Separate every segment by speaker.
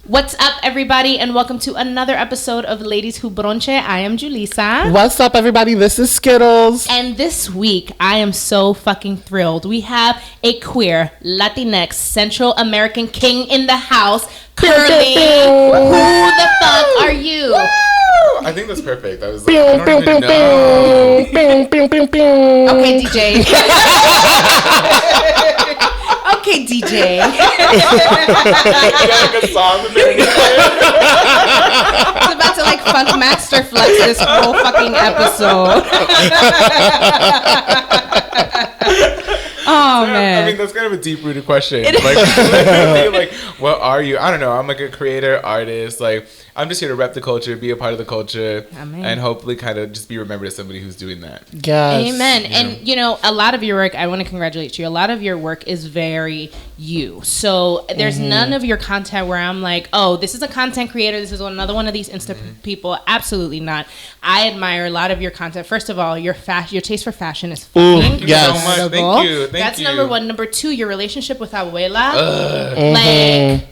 Speaker 1: What's up, everybody, and welcome to another episode of Ladies Who Bronche. I am Julissa.
Speaker 2: What's up, everybody? This is Skittles.
Speaker 1: And this week, I am so fucking thrilled. We have a queer, Latinx, Central American king in the house, Curly. Who the fuck are you?
Speaker 3: I think that's perfect. I was like, I don't even know.
Speaker 1: Okay, DJ. Okay, DJ.
Speaker 3: Like a song
Speaker 1: It's about to like funk master flex this whole fucking episode. Oh man!
Speaker 3: I mean, that's kind of a deep-rooted question. Like, what are you? I don't know. I'm like a creator, artist. Like, I'm just here to rep the culture, be a part of the culture, and hopefully kind of just be remembered as somebody who's doing that.
Speaker 1: Yes. Amen. Yeah. And, you know, a lot of your work, I want to congratulate you. A lot of your work is very you. So there's none of your content where I'm like, oh, this is a content creator. This is another one of these Insta people. Absolutely not. I admire a lot of your content. First of all, your taste for fashion is fucking
Speaker 3: Thank you so much. Thank you.
Speaker 1: That's number one. Number two, your relationship with abuela. Like,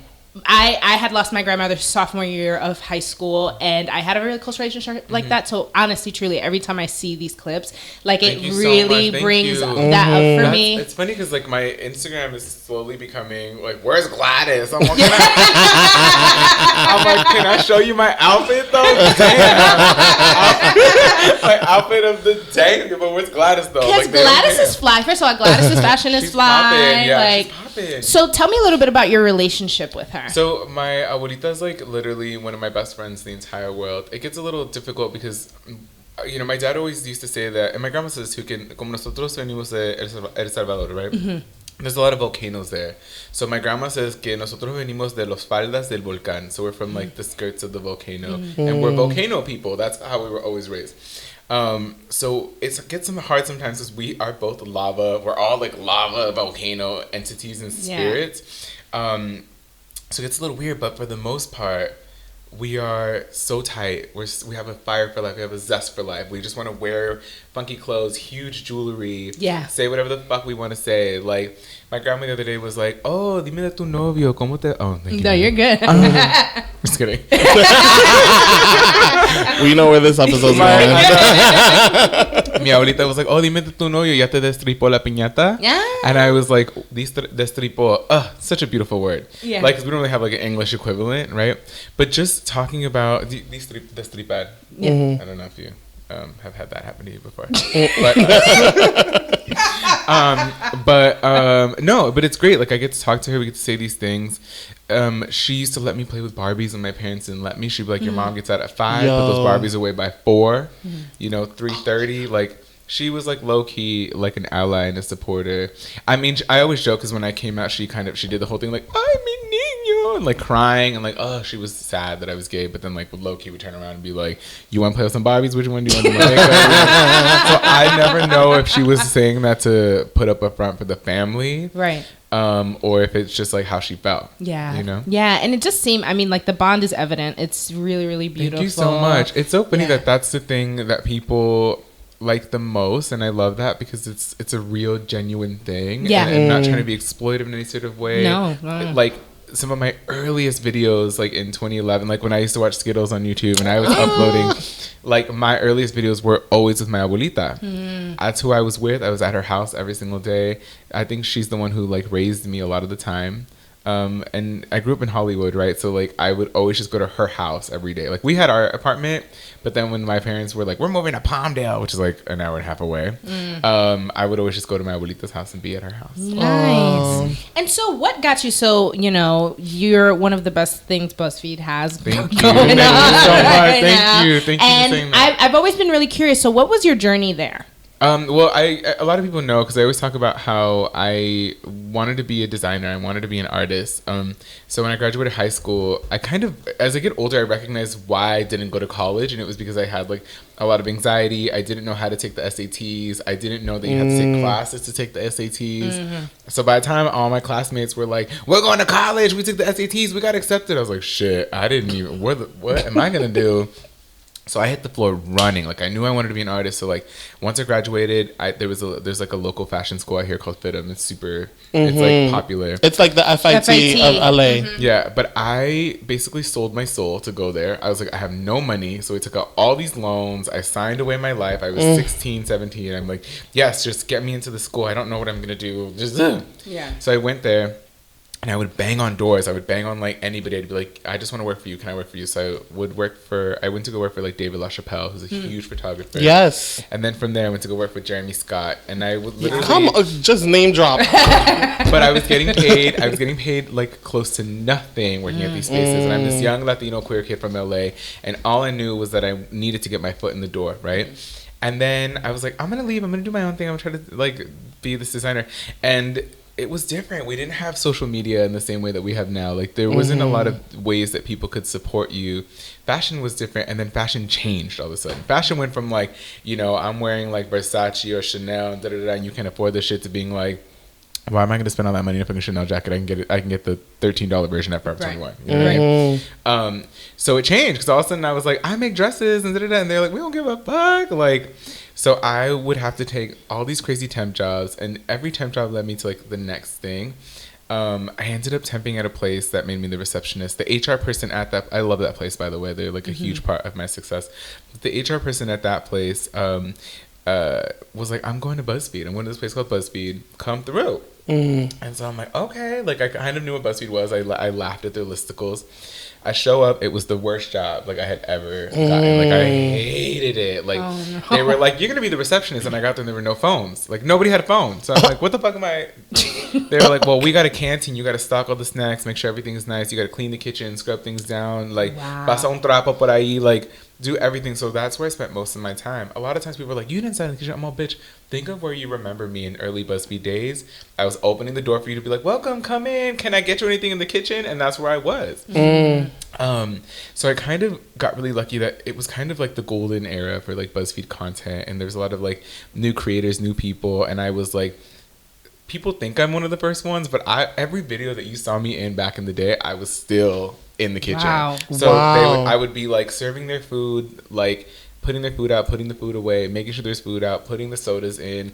Speaker 1: I had lost my grandmother sophomore year of high school, and I had a really close relationship like that. So honestly, truly, every time I see these clips, like it really brings that up for me.
Speaker 3: It's funny because like my Instagram is slowly becoming like, where's Gladys? I'm like, can I show you my outfit though? Damn. My outfit of the day, but where's Gladys though?
Speaker 1: Because like, Gladys is fly. First of all, Gladys's fashion is fly. Like, so tell me a little bit about your relationship with her.
Speaker 3: So my abuelita is like literally one of my best friends in the entire world. It gets a little difficult because, you know, my dad always used to say that, and my grandma says too, que como nosotros venimos de El Salvador, right? There's a lot of volcanoes there. So my grandma says que nosotros venimos de los faldas del volcán. So we're from like the skirts of the volcano. And we're volcano people. That's how we were always raised. So it gets hard sometimes because we are both lava. We're all like lava volcano entities and spirits. So it gets a little weird, but for the most part, we are so tight. We have a fire for life. We have a zest for life. We just want to wear funky clothes, huge jewelry, say whatever the fuck we want to say. Like, my grandma the other day was like, oh, dime de tu novio, ¿cómo te...? Oh, thank you.
Speaker 1: No, you're good.
Speaker 3: Just kidding.
Speaker 2: We know where this episode's going.
Speaker 3: Mi abuelita was like, oh, dime de tu novio, ¿ya te destripó la piñata?
Speaker 1: Yeah.
Speaker 3: And I was like, destripó. Such a beautiful word.
Speaker 1: Yeah.
Speaker 3: Like, because we don't really have like an English equivalent, right? But just talking about destripar.
Speaker 1: Yeah.
Speaker 3: I don't know if you have had that happen to you before. But it's great. Like, I get to talk to her. We get to say these things. She used to let me play with Barbies when my parents didn't let me. She'd be like, your mom gets out at 5, put those Barbies away by 4, 3:30. Like, she was like low key, like an ally and a supporter. I mean, I always joke because when I came out, she did the whole thing like, I'm a niño, and like crying and like, oh, she was sad that I was gay. But then like with low key, we turn around and be like, you want to play with some Barbies? Which one do you want to play? So I never know if she was saying that to put up a front for the family,
Speaker 1: right?
Speaker 3: Or if it's just like how she felt.
Speaker 1: Yeah.
Speaker 3: You know?
Speaker 1: Yeah. And it just seemed, I mean, like the bond is evident. It's really, really beautiful.
Speaker 3: Thank you so much. It's so funny that that's the thing that people like the most, and I love that because it's a real genuine thing.
Speaker 1: Yeah.
Speaker 3: And not trying to be exploitive in any sort of way.
Speaker 1: No.
Speaker 3: Like some of my earliest videos, like in 2011, like when I used to watch Skittles on YouTube and I was uploading, like my earliest videos were always with my abuelita. That's who I was with. I was at her house every single day. I think she's the one who like raised me a lot of the time. And I grew up in Hollywood, right? So like I would always just go to her house every day. Like we had our apartment, but then when my parents were like, we're moving to Palmdale, which is like an hour and a half away, I would always just go to my abuelita's house and be at her house.
Speaker 1: Nice. And so what got you so, you know, you're one of the best things Buzzfeed has going on.
Speaker 3: Thank you so much. Thank you for saying that.
Speaker 1: I've always been really curious. So what was your journey there?
Speaker 3: Well, a lot of people know because I always talk about how I wanted to be a designer. I wanted to be an artist. So when I graduated high school, I kind of, as I get older, I recognized why I didn't go to college. And it was because I had like a lot of anxiety. I didn't know how to take the SATs. I didn't know that you had to take classes to take the SATs. So by the time all my classmates were like, we're going to college, we took the SATs, we got accepted. I was like, shit, I didn't even, what am I going to do? So I hit the floor running. Like, I knew I wanted to be an artist. So, like, once I graduated, there's like a local fashion school out here called FITM. It's super, it's like popular.
Speaker 2: It's like the FIT of LA.
Speaker 3: Yeah, but I basically sold my soul to go there. I was like, I have no money. So I took out all these loans. I signed away my life. I was 16, 17. I'm like, yes, just get me into the school. I don't know what I'm going to do. Just, So I went there. And I would bang on doors. I would bang on like anybody. I'd be like, I just want to work for you. Can I work for you? So I went to go work for like David LaChapelle, who's a huge photographer.
Speaker 2: Yes.
Speaker 3: And then from there, I went to go work with Jeremy Scott. And I would literally...
Speaker 2: Come on, just name drop.
Speaker 3: But I was getting paid. I was getting paid like close to nothing working at these spaces. And I'm this young Latino queer kid from LA. And all I knew was that I needed to get my foot in the door, right? And then I was like, I'm going to leave. I'm going to do my own thing. I'm going to try to like be this designer. And... it was different. We didn't have social media in the same way that we have now. Like, there wasn't a lot of ways that people could support you. Fashion was different, and then fashion changed all of a sudden. Fashion went from, like, you know, I'm wearing, like, Versace or Chanel, and you can afford this shit, to being like, why am I going to spend all that money on a fucking Chanel jacket? I can get the $13 version at Forever 21. You know what I mean? So it changed, because all of a sudden I was like, I make dresses, and they're like, we don't give a fuck. Like... So I would have to take all these crazy temp jobs, and every temp job led me to like the next thing. I ended up temping at a place that made me the receptionist. The HR person at that, I love that place, by the way. They're like a huge part of my success. The HR person at that place was like, I'm going to Buzzfeed. I'm going to this place called Buzzfeed. Come through. And so I'm like, okay. Like, I kind of knew what Buzzfeed was. I laughed at their listicles. I show up, it was the worst job like I had ever gotten. Like, I hated it. Like, they were like, you're gonna be the receptionist, and I got there and there were no phones. Like, nobody had a phone. So I'm like, what the fuck am I? They were like, well, we got a canteen, you gotta stock all the snacks, make sure everything is nice, you gotta clean the kitchen, scrub things down, like pasa un trapo por ahí, like do everything. So that's where I spent most of my time. A lot of times people are like, you didn't sign in the kitchen. I'm all, bitch, think of where you remember me in early BuzzFeed days. I was opening the door for you to be like, welcome, come in, can I get you anything in the kitchen? And that's where I was. So I kind of got really lucky that it was kind of like the golden era for like BuzzFeed content, and there's a lot of like new creators, new people, and I was like, people think I'm one of the first ones, but every video that you saw me in back in the day, I was still in the kitchen. So I would be like serving their food, like putting their food out, putting the food away, making sure there's food out, putting the sodas in,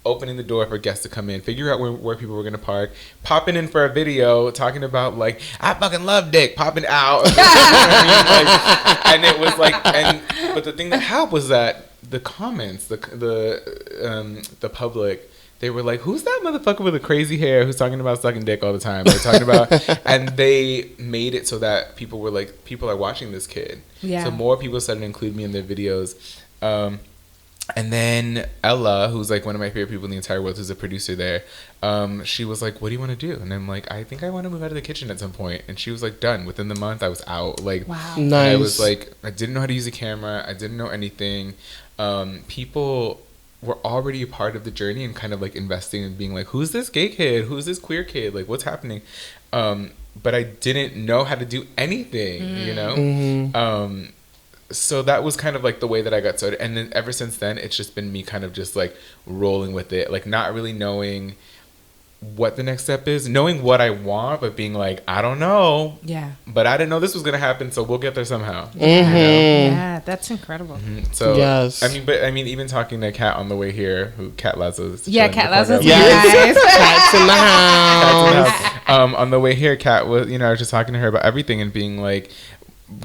Speaker 3: opening the door for guests to come in, figure out where people were going to park, popping in for a video, talking about like, I fucking love dick, popping out. You know what I mean? Like, and it was like, but the thing that helped was that the comments, the public, they were like, who's that motherfucker with the crazy hair who's talking about sucking dick all the time? They're talking about, and they made it so that people were like, people are watching this kid. Yeah. So more people started to include me in their videos. And then Ella, who's like one of my favorite people in the entire world, who's a producer there, she was like, what do you want to do? And I'm like, I think I want to move out of the kitchen at some point. And she was like, done. Within the month, I was out. Like, wow. Nice. I was like, I didn't know how to use a camera. I didn't know anything. People were already a part of the journey and kind of like investing and being like, who's this gay kid? Who's this queer kid? Like, what's happening? But I didn't know how to do anything, you know? So that was kind of like the way that I got started. And then ever since then, it's just been me kind of just like rolling with it, like not really knowing what the next step is, knowing what I want, but being like, I don't know. Yeah. But I didn't know this was going to happen, so we'll get there somehow. You know?
Speaker 1: Yeah, that's incredible.
Speaker 3: So, yes. I mean, even talking to Kat on the way here, Kat Lazo's.
Speaker 1: Yeah, Kat Lazo's here, guys.
Speaker 2: Kat's in the house.
Speaker 3: On the way here, Kat was, I was just talking to her about everything and being like,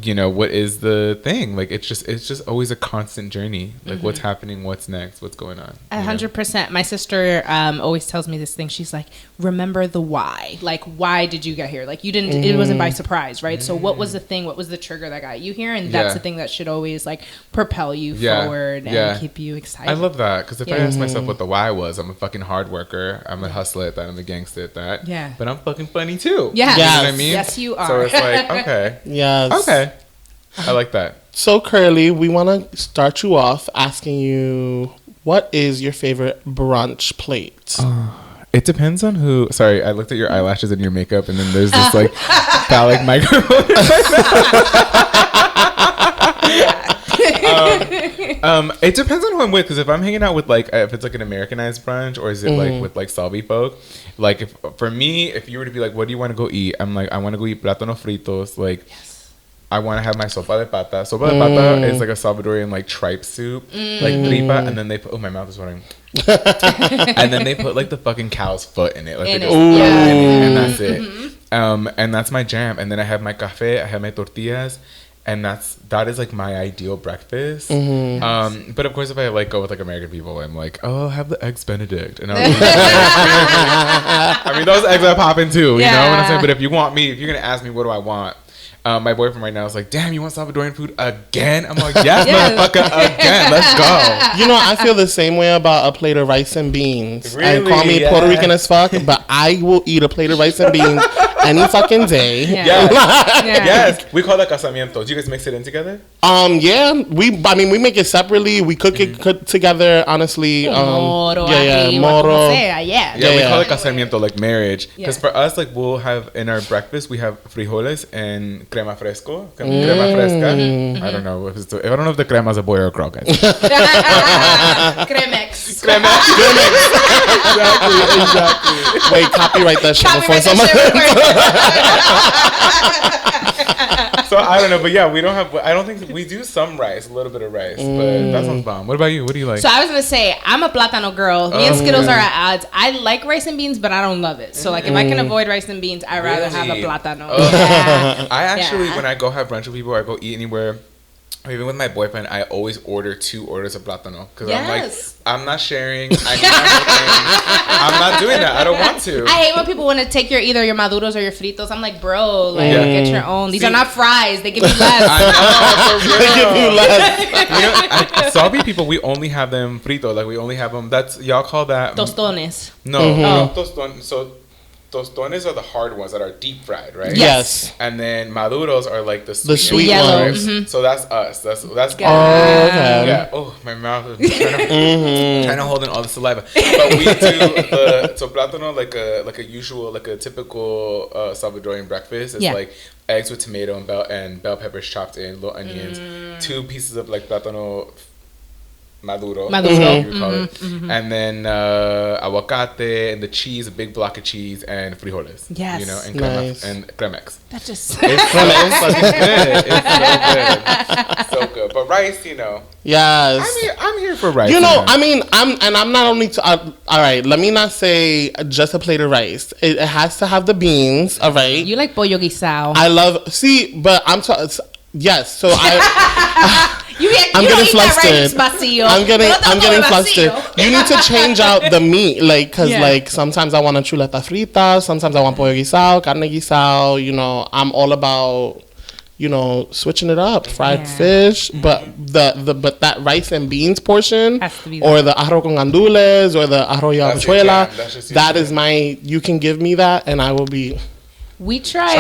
Speaker 3: what is the thing? Like, it's just always a constant journey. Like, what's happening? What's next? What's going on?
Speaker 1: 100%. My sister always tells me this thing. She's like, remember the why. Like, why did you get here? Like, you didn't, it wasn't by surprise, right? So what was the thing? What was the trigger that got you here? And that's the thing that should always, like, propel you forward and keep you excited.
Speaker 3: I love that. Because if I ask myself what the why was, I'm a fucking hard worker. I'm a hustler at that. I'm a gangster at that. Yeah. But I'm fucking funny, too.
Speaker 1: Yeah.
Speaker 3: You know what I mean?
Speaker 1: Yes, you are.
Speaker 3: So it's like, okay.
Speaker 2: Yes.
Speaker 3: Okay. I like that.
Speaker 2: So, Curly, we want to start you off asking you, what is your favorite brunch plate?
Speaker 3: It depends on who. Sorry, I looked at your eyelashes and your makeup, and then there's this like phallic microphone. It depends on who I'm with, because if I'm hanging out with like, if it's like an Americanized brunch, or is it like with like Salvi folk, like for me, if you were to be like, what do you want to go eat? I'm like, I want to go eat plátano fritos, like. I want to have my sopa de pata. Sopa de pata is like a Salvadorian like tripe soup, like tripa, and then they put. Oh, my mouth is watering. And then they put like the fucking cow's foot in it, like and that's it. And that's my jam. And then I have my cafe, I have my tortillas, and that is like my ideal breakfast. But of course, if I like go with like American people, I'm like, oh, have the eggs Benedict, and I mean those eggs are popping too, you know what I'm saying? But if you're gonna ask me what do I want, my boyfriend right now is like, damn, you want Salvadorian food again? I'm like, yes, motherfucker, again. Let's go.
Speaker 2: You know, I feel the same way about a plate of rice and beans.
Speaker 3: Really?
Speaker 2: And call me Puerto Rican as fuck, but I will eat a plate of rice and beans any fucking day.
Speaker 3: Yes. We call that casamiento. Do you guys mix it in together?
Speaker 2: Yeah. We make it separately. We cook it together, honestly.
Speaker 1: Moro.
Speaker 2: We call
Speaker 3: it casamiento, like marriage. Because for us, like, we'll have in our breakfast, we have frijoles and crema fresca. I don't know if the crema is a boy or a girl, guys.
Speaker 1: Cremex.
Speaker 3: Exactly.
Speaker 2: Wait, copyright that shit before someone.
Speaker 3: So I don't know, but yeah, I don't think we do some rice, a little bit of rice, but that sounds bomb. What about you? What do you like?
Speaker 1: So I was gonna say, I'm a plátano girl. Me and Skittles are at odds. I like rice and beans, but I don't love it. So like, if I can avoid rice and beans, I'd rather have a plátano.
Speaker 3: I actually, when I go have brunch with people, or I go eat anywhere, or even with my boyfriend, I always order 2 orders of plátano. Because I'm like, I'm not sharing. I'm not doing that. I don't want to.
Speaker 1: I hate when people want to take either your maduros or your fritos. I'm like, bro, like, get your own. These are not fries. They give you less.
Speaker 3: I know, for real.
Speaker 2: They give you less.
Speaker 3: You know, Salvi people, we only have them frito. Like, we only have them. Y'all call that
Speaker 1: tostones.
Speaker 3: No, toston. So tostones are the hard ones that are deep fried, right?
Speaker 2: Yes.
Speaker 3: And then maduros are like the
Speaker 2: sweet
Speaker 3: ones.
Speaker 2: ones.
Speaker 3: So that's us. That's
Speaker 2: okay.
Speaker 3: Yeah. Oh, my mouth is trying to hold in all the saliva. But we do so plátano like a usual, like a typical Salvadorian breakfast. It's like eggs with tomato and bell peppers chopped in, little onions, 2 pieces of like plátano maduro, you call it. And then aguacate and the cheese, a big block of cheese, and frijoles.
Speaker 1: Yes.
Speaker 3: You know, and cremex.
Speaker 1: That just
Speaker 3: it's so good. It's so good. But rice, you know.
Speaker 2: Yes.
Speaker 3: I'm here for rice.
Speaker 2: You know, I mean, I'm not only all right, let me not say just a plate of rice. It has to have the beans, all right?
Speaker 1: You like pollo guisado.
Speaker 2: I love but I'm yes, so I'm getting flustered. I'm getting flustered. You need to change out the meat, like, cause like sometimes I want a chuleta frita, sometimes I want pollo guisado, carne guisado. You know, I'm all about, you know, switching it up, fried fish. But but that rice and beans portion, or the arroz con gandules, or the arroz y habichuela, that is my. You can give me that, and I will be.
Speaker 1: We tried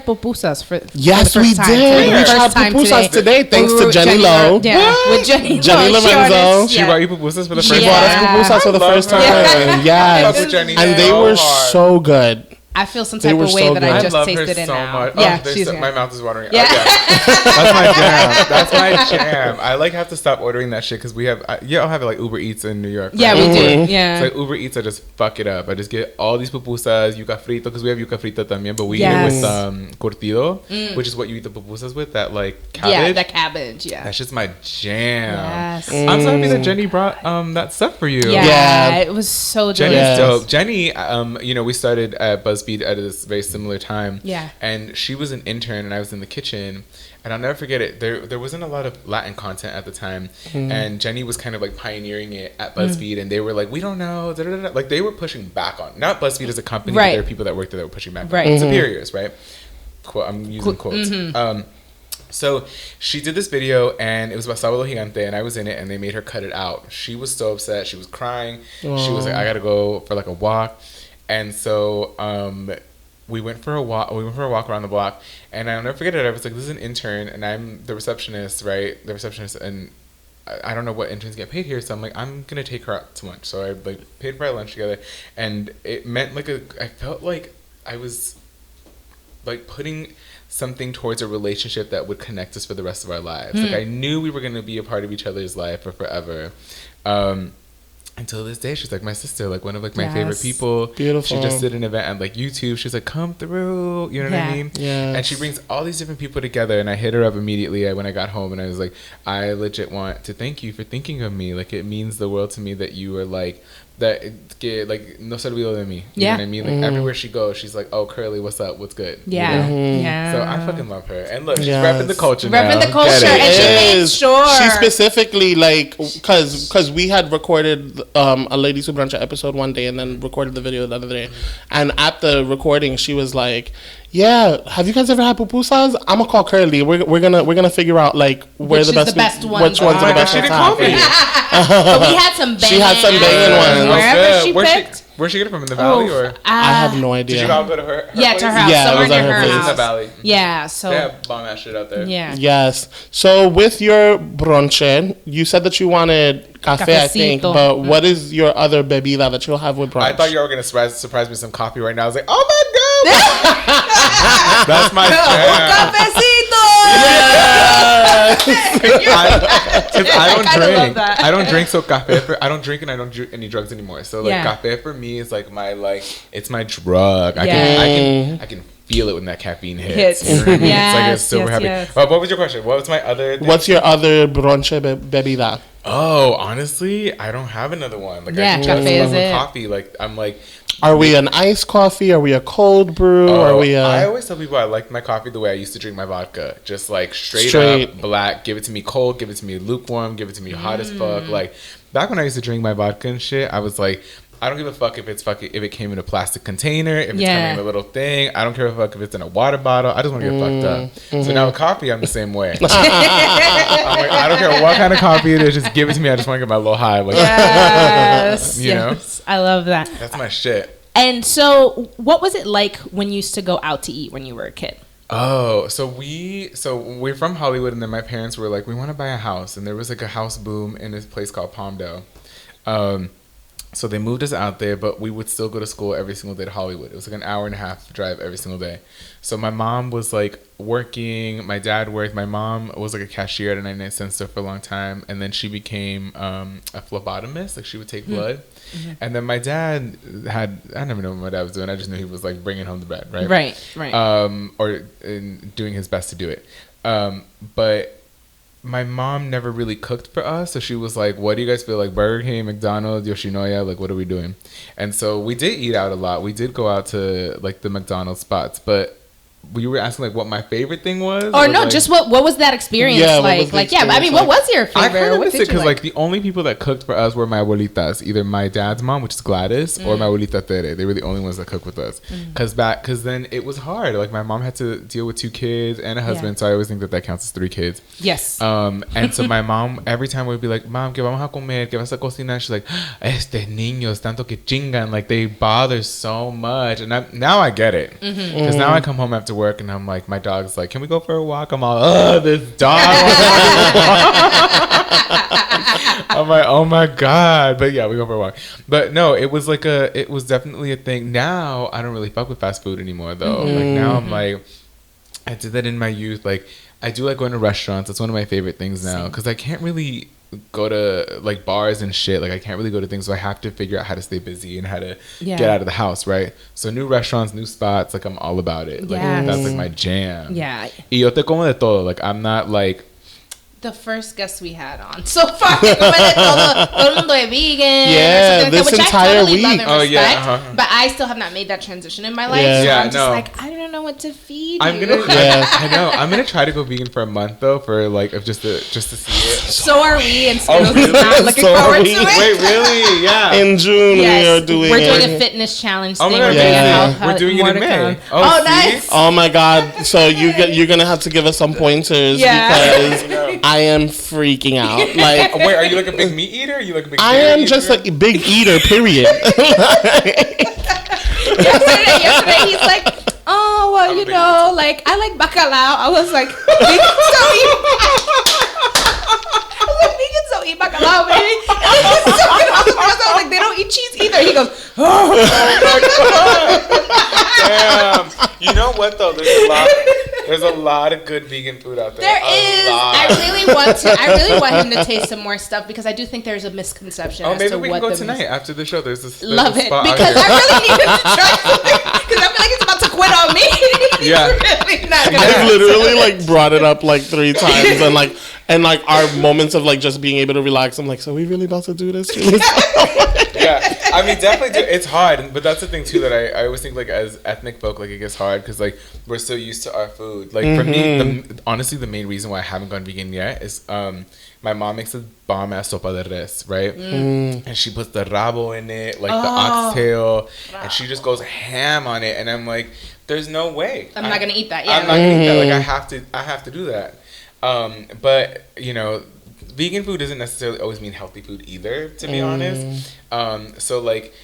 Speaker 1: pupusas for
Speaker 2: yes,
Speaker 1: for
Speaker 2: we did. We tried pupusas today, thanks to Jenny Lowe.
Speaker 1: With Jenny
Speaker 2: Lorenzo.
Speaker 3: She brought you pupusas for the first time.
Speaker 2: She brought us pupusas for the first time. Yes, and they were so good.
Speaker 1: I feel some type of way that I just tasted it now.
Speaker 3: Much.
Speaker 1: Yeah,
Speaker 3: my mouth is watering.
Speaker 1: Yeah.
Speaker 3: That's my jam. That's my jam. I like have to stop ordering that shit because we have I'll have it like Uber Eats in New York. Right?
Speaker 1: Yeah, we do. Yeah,
Speaker 3: it's like Uber Eats. I just fuck it up. I just get all these pupusas, yuca frito, because we have yuca frita también, but we eat it with curtido, which is what you eat the pupusas with. That like cabbage.
Speaker 1: Yeah, the cabbage. Yeah,
Speaker 3: that's just my jam.
Speaker 1: Yes.
Speaker 3: I'm so happy that Jenny brought that stuff for you.
Speaker 1: Yeah, it was so delicious.
Speaker 3: Jenny's dope. Jenny, you know, we started at Buzzfeed at this very similar time.
Speaker 1: Yeah.
Speaker 3: And she was an intern and I was in the kitchen. And I'll never forget it. There wasn't a lot of Latin content at the time. And Jenny was kind of like pioneering it at Buzzfeed. And they were like, we don't know. Da, da, da. Like they were pushing back on. Not Buzzfeed as a company, but there were people that worked there that were pushing back on. Superiors, right? I'm using quotes. So she did this video and it was about Sábado Gigante and I was in it and they made her cut it out. She was so upset. She was crying. Aww. She was like, I gotta go for like a walk. And so we went for a walk around the block and I'll never forget it. I was like, this is an intern and I'm the receptionist, right? The receptionist, and I don't know what interns get paid here, so I'm like, I'm gonna take her out to lunch. So I like paid for our lunch together and it meant like I felt like I was like putting something towards a relationship that would connect us for the rest of our lives. Like I knew we were gonna be a part of each other's life for forever. until this day, she's like my sister, like one of like my favorite people.
Speaker 2: Beautiful.
Speaker 3: She just did an event on like YouTube. She's like, come through. You know what I mean? Yeah. And she brings all these different people together. And I hit her up immediately when I got home, and I was like, I legit want to thank you for thinking of me. Like, it means the world to me that you were like, that like no se olvidó de mí. You know what I mean? Like everywhere she goes, she's like, "Oh, Curly, what's up? What's good?"
Speaker 1: Yeah,
Speaker 3: you know?
Speaker 1: Yeah.
Speaker 3: So I fucking love her. And look, she's repping the culture.
Speaker 1: Repping the culture, and she made sure.
Speaker 2: She specifically like because we had recorded a Ladies Who Brunch episode one day, and then recorded the video the other day, and at the recording, she was like, "Yeah, have you guys ever had pupusas? I'm gonna call Curly. We're gonna figure out like where the best ones. Which ones are the best ones to have."
Speaker 1: But we had some banging.
Speaker 2: She had some banging ones.
Speaker 1: Wherever she picked.
Speaker 3: Where'd she get it from? In the valley or?
Speaker 2: I have no idea.
Speaker 3: Did you all go to her
Speaker 1: yeah,
Speaker 3: place?
Speaker 1: to her house.
Speaker 2: Yeah,
Speaker 1: somewhere
Speaker 2: it was at
Speaker 1: near
Speaker 2: her
Speaker 1: her
Speaker 2: place.
Speaker 1: house.
Speaker 3: In the valley.
Speaker 1: Yeah, so
Speaker 3: they have bomb ass shit out there.
Speaker 1: Yeah.
Speaker 2: Yes. So with your brunch, you said that you wanted café, I think, but what is your other bebida that you'll have with brunch?
Speaker 3: I thought you were gonna surprise me with some coffee right now. I was like, oh my god, that's my jam.
Speaker 1: Cafecito.
Speaker 3: I don't drink, so café. I don't drink and I don't do any drugs anymore. So like café for me is like my it's my drug. I can feel it when that caffeine hits. You know what I mean? It's like it's super happy.
Speaker 1: Yes.
Speaker 3: What was your question? What was my other thing?
Speaker 2: What's your other brunch bebida?
Speaker 3: Oh, honestly, I don't have another one. Like
Speaker 1: I
Speaker 3: just
Speaker 1: cafe
Speaker 3: love
Speaker 1: is it.
Speaker 3: coffee. Like I'm like,
Speaker 2: are we an iced coffee? Are we a cold brew? Are we
Speaker 3: I always tell people I like my coffee the way I used to drink my vodka. Just like straight up black. Give it to me cold. Give it to me lukewarm. Give it to me hot as fuck. Like back when I used to drink my vodka and shit, I was like, I don't give a fuck if it came in a plastic container, if it's coming in a little thing. I don't care if it's in a water bottle. I just want to get fucked up. Mm-hmm. So now with coffee, I'm the same way. I'm like, I don't care what kind of coffee it is, just give it to me. I just want to get my little high. Like,
Speaker 1: yes,
Speaker 3: you know?
Speaker 1: I love that.
Speaker 3: That's my shit.
Speaker 1: And so, what was it like when you used to go out to eat when you were a kid?
Speaker 3: Oh, so we're from Hollywood, and then my parents were like, we want to buy a house, and there was like a house boom in this place called Palmdale. So they moved us out there, but we would still go to school every single day to Hollywood. It was like an hour and a half drive every single day. So my mom was like working, my dad worked. My mom was like a cashier at a 99-cent store for a long time, and then she became a phlebotomist. Like she would take blood. Mm-hmm. And then my dad I never know what my dad was doing. I just knew he was like bringing home the bread, right?
Speaker 1: Right.
Speaker 3: Or doing his best to do it. But my mom never really cooked for us, so she was like, what do you guys feel like? Burger King, McDonald's, Yoshinoya, like what are we doing? And so we did eat out a lot. We did go out to like the McDonald's spots, but you were asking like what my favorite thing was,
Speaker 1: or no, like, just what was that experience like? Like, yeah, I mean, what was your favorite?
Speaker 3: I kind of miss it because like the only people that cooked for us were my abuelitas, either my dad's mom, which is Gladys, or my abuelita Tere. They were the only ones that cooked with us. Because then it was hard. Like my mom had to deal with 2 kids and a husband, so I always think that counts as 3 kids.
Speaker 1: Yes.
Speaker 3: And so my mom, every time we'd be like, Mom, ¿qué vamos a comer? ¿Qué vas a cocinar? She's like, estes niños tanto que chingan, like they bother so much. And now I get it, because now I come home after work and I'm like, my dog's like, can we go for a walk? I'm all, this dog. I'm like, oh my god. But yeah, we go for a walk. But no, it was definitely a thing. Now I don't really fuck with fast food anymore though. Like now I'm like, I did that in my youth. Like I do like going to restaurants. That's one of my favorite things now, because I can't really go to like bars and shit. Like I can't really go to things, so I have to figure out how to stay busy and how to get out of the house, right? So new restaurants, new spots, like I'm all about it. Like that's like my jam.
Speaker 1: Yeah.
Speaker 3: Y yo te como de todo. Like I'm not like
Speaker 1: the first guest we had on so far. Todo el mundo es vegan.
Speaker 2: Yeah, this
Speaker 1: which
Speaker 2: entire
Speaker 1: I totally
Speaker 2: week.
Speaker 1: love and respect,
Speaker 3: yeah.
Speaker 1: But I still have not made that transition in my life.
Speaker 2: Yeah.
Speaker 1: So
Speaker 2: Yeah,
Speaker 1: I'm just like, I don't know what to feed you.
Speaker 3: I know. I'm gonna try to go vegan for a month though, for like just to see it.
Speaker 1: So are we, and Skittles is not looking forward to it.
Speaker 3: Wait, really? Yeah.
Speaker 2: In June we're doing
Speaker 1: a fitness challenge thing.
Speaker 3: We're doing it in May.
Speaker 1: Oh, nice.
Speaker 2: Oh my god. So you're gonna have to give us some pointers because I am freaking out. Like,
Speaker 3: wait, are you like a big meat eater? Are you like a big
Speaker 2: I am eater? Just like a big eater, period.
Speaker 1: yesterday he's like, oh, well, you know, like, I like bacalao. I was like, vegans don't eat bacalao, baby. And I was like, they don't eat cheese either. He goes, oh
Speaker 3: my God. Damn. You know what though? There's a lot of good vegan food out there.
Speaker 1: There is. I really want him to taste some more stuff because I do think there's a misconception.
Speaker 3: Oh, maybe we can go tonight after the show. There's a
Speaker 1: spot because I really need him to try something because I feel like he's about to quit on me.
Speaker 3: Yeah.
Speaker 1: Really not
Speaker 2: I literally like brought it up like 3 times and like our moments of like just being able to relax. I'm like, so we really about to do this?
Speaker 3: Yeah, I mean, definitely it's hard, but that's the thing too that I always think like as ethnic folk, like it gets hard because like we're so used to our food. Like for me, honestly, the main reason why I haven't gone vegan yet is my mom makes a bomb ass sopa de res, right? And she puts the rabo in it, like the oxtail, and she just goes ham on it, and I'm like, there's no way
Speaker 1: I'm not gonna eat that. Yeah,
Speaker 3: I'm not gonna eat that. Like I have to do that. But you know, vegan food doesn't necessarily always mean healthy food either, to be honest. So like,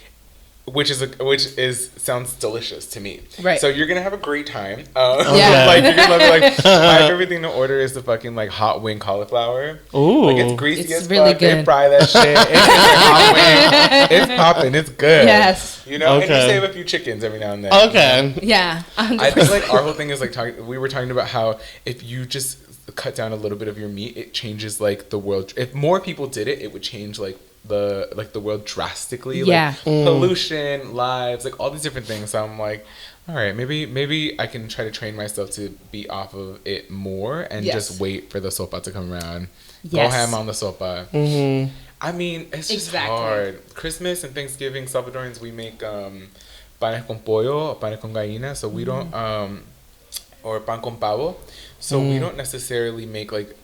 Speaker 3: which sounds delicious to me.
Speaker 1: Right.
Speaker 3: So you're gonna have a great time. Like you're gonna love it. Like my favorite thing to order is the fucking like hot wing cauliflower.
Speaker 2: Ooh.
Speaker 3: Like it's greasy
Speaker 1: it's
Speaker 3: as
Speaker 1: really
Speaker 3: fuck.
Speaker 1: good.
Speaker 3: They fry that shit. It's hot wing. It's popping. It's good.
Speaker 1: Yes.
Speaker 3: You know, and you save a few chickens every now and then.
Speaker 2: Okay.
Speaker 1: Yeah. 100%.
Speaker 3: I think like our whole thing is like we were talking about how if you just cut down a little bit of your meat, it changes like the world. If more people did it, it would change like the world drastically.
Speaker 1: Yeah.
Speaker 3: Like pollution, lives, like all these different things. So I'm like, all right, maybe I can try to train myself to be off of it more and just wait for the sopa to come around. Go ham on the sopa. I mean, it's just hard. Christmas and Thanksgiving, Salvadorians, we make panes con pollo or panes con gallina. So we don't or pan con pavo. So we don't necessarily make like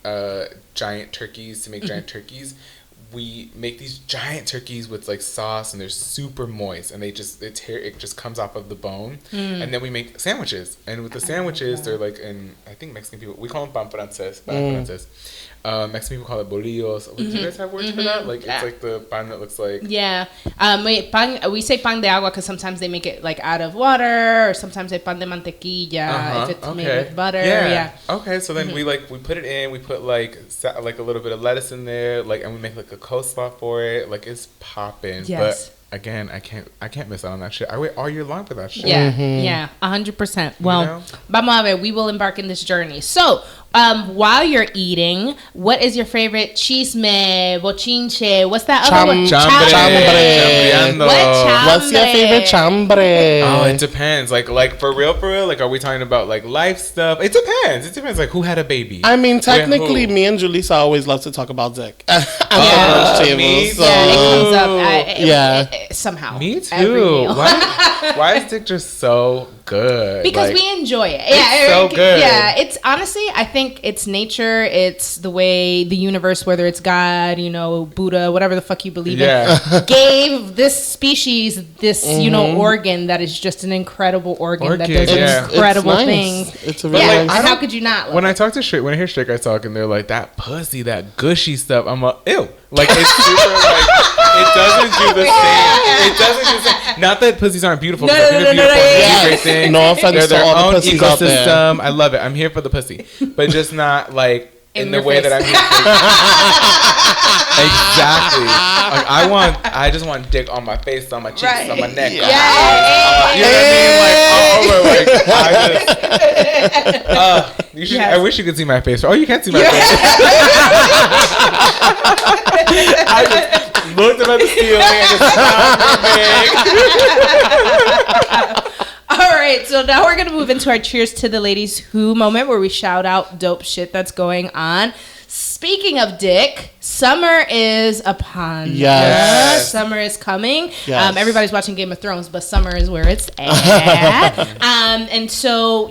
Speaker 3: giant turkeys to make giant turkeys. We make these giant turkeys with like sauce, and they're super moist, and it just comes off of the bone. And then we make sandwiches, and with the sandwiches, they're like I think Mexican people, we call them pan francés. Mexican people call it bolillos. Do you guys have words for that? Like it's like the pan that looks like
Speaker 1: we say pan de agua because sometimes they make it like out of water, or sometimes they pan de mantequilla if it's made with butter.
Speaker 3: Okay, so then we put it in, we put like a little bit of lettuce in there, like, and we make like a coleslaw for it. Like it's popping. But again, I can't miss out on that shit. I wait all year long for that shit.
Speaker 1: 100%. Well, vamos a ver, we will embark in this journey. So while you're eating, what is your favorite chisme, bochinche? What's that other one?
Speaker 2: Chambre. What's your favorite chambre?
Speaker 3: Oh, it depends. Like for real, like, are we talking about like life stuff? It depends. Like who had a baby.
Speaker 2: I mean, technically, me and Julissa always love to talk about dick.
Speaker 3: Me
Speaker 1: it comes up. Somehow.
Speaker 3: Me too. Why is dick just so good?
Speaker 1: Because we enjoy it.
Speaker 3: It's so good.
Speaker 1: Yeah, it's honestly, I think it's nature. It's the way the universe, whether it's God, Buddha, whatever the fuck you believe in, gave this species this, organ that is just an incredible organ that does incredible things.
Speaker 2: It's a really nice.
Speaker 1: And how could you not?
Speaker 3: When I hear straight guys talking, they're like, that pussy, that gushy stuff. I'm like, ew. Like it's super like it doesn't do the same. It doesn't do the same. Not that pussies aren't beautiful.
Speaker 1: No.
Speaker 3: Great thing.
Speaker 2: No offense to all the pussies out there.
Speaker 3: I love it. I'm here for the pussy, but just not like in the way that I'm here. Exactly. Like I just want dick on my face, on my cheeks, on my neck. You know what I mean? Like I wish you could see my face. Oh, you can't see my face. I just looked up at the ceiling and just
Speaker 1: All right, so now we're going to move into our Cheers to the Ladies Who moment where we shout out dope shit that's going on. Speaking of dick, summer is upon us. Summer is coming.
Speaker 2: Yes.
Speaker 1: Everybody's watching Game of Thrones, but summer is where it's at. And so,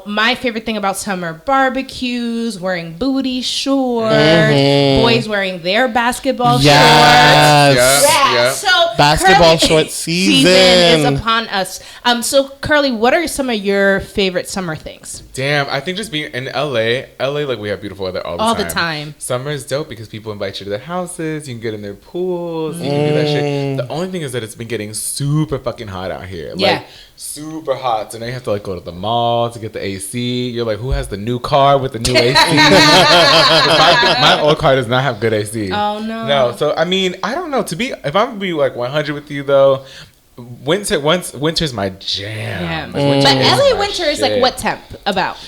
Speaker 1: my favorite thing about summer, barbecues, wearing booty shorts, boys wearing their basketball shorts. So
Speaker 2: basketball short season
Speaker 1: is upon us. So Curly, what are some of your favorite summer things?
Speaker 3: Damn, I think just being in LA, like we have beautiful weather all the time. Summer is dope because people invite you to their houses. You can get in their pools. You can do that shit. The only thing is that it's been getting super fucking hot out here. Like, super hot. So now you have to like go to the mall to get the AC. You're like, who has the new car with the new AC? my old car does not have good AC.
Speaker 1: Oh no.
Speaker 3: No. So I mean, I don't know. If I'm gonna be like 100 with you though. Winter's my jam.
Speaker 1: Yeah. But LA winter is like what temp about?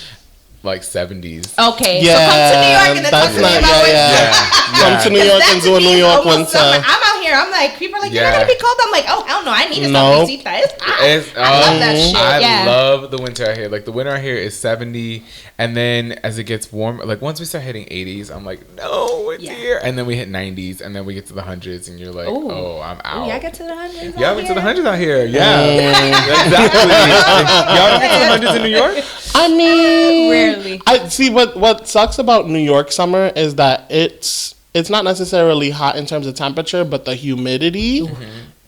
Speaker 3: Like 70s.
Speaker 1: Okay, so come to New York and then talk to me about winter.
Speaker 2: Come to New York and do a New York winter.
Speaker 1: I'm out here. I'm like, people are like, you're not gonna be cold. I'm like, oh hell no, I need a sopicita. It's hot. I love that shit.
Speaker 3: I love the winter out here. Like the winter out here is 70, and then as it gets warmer, like once we start hitting 80s, I'm like, no, it's here. And then we hit 90s, and then we get to the hundreds, and you're like, oh, I'm out.
Speaker 1: Yeah, I get to the hundreds.
Speaker 3: Yeah, we get to the hundreds out here. Yeah, exactly. Y'all don't get to the hundreds in New York.
Speaker 2: I mean,
Speaker 1: rarely.
Speaker 2: I see what sucks about New York summer is that it's not necessarily hot in terms of temperature, but the humidity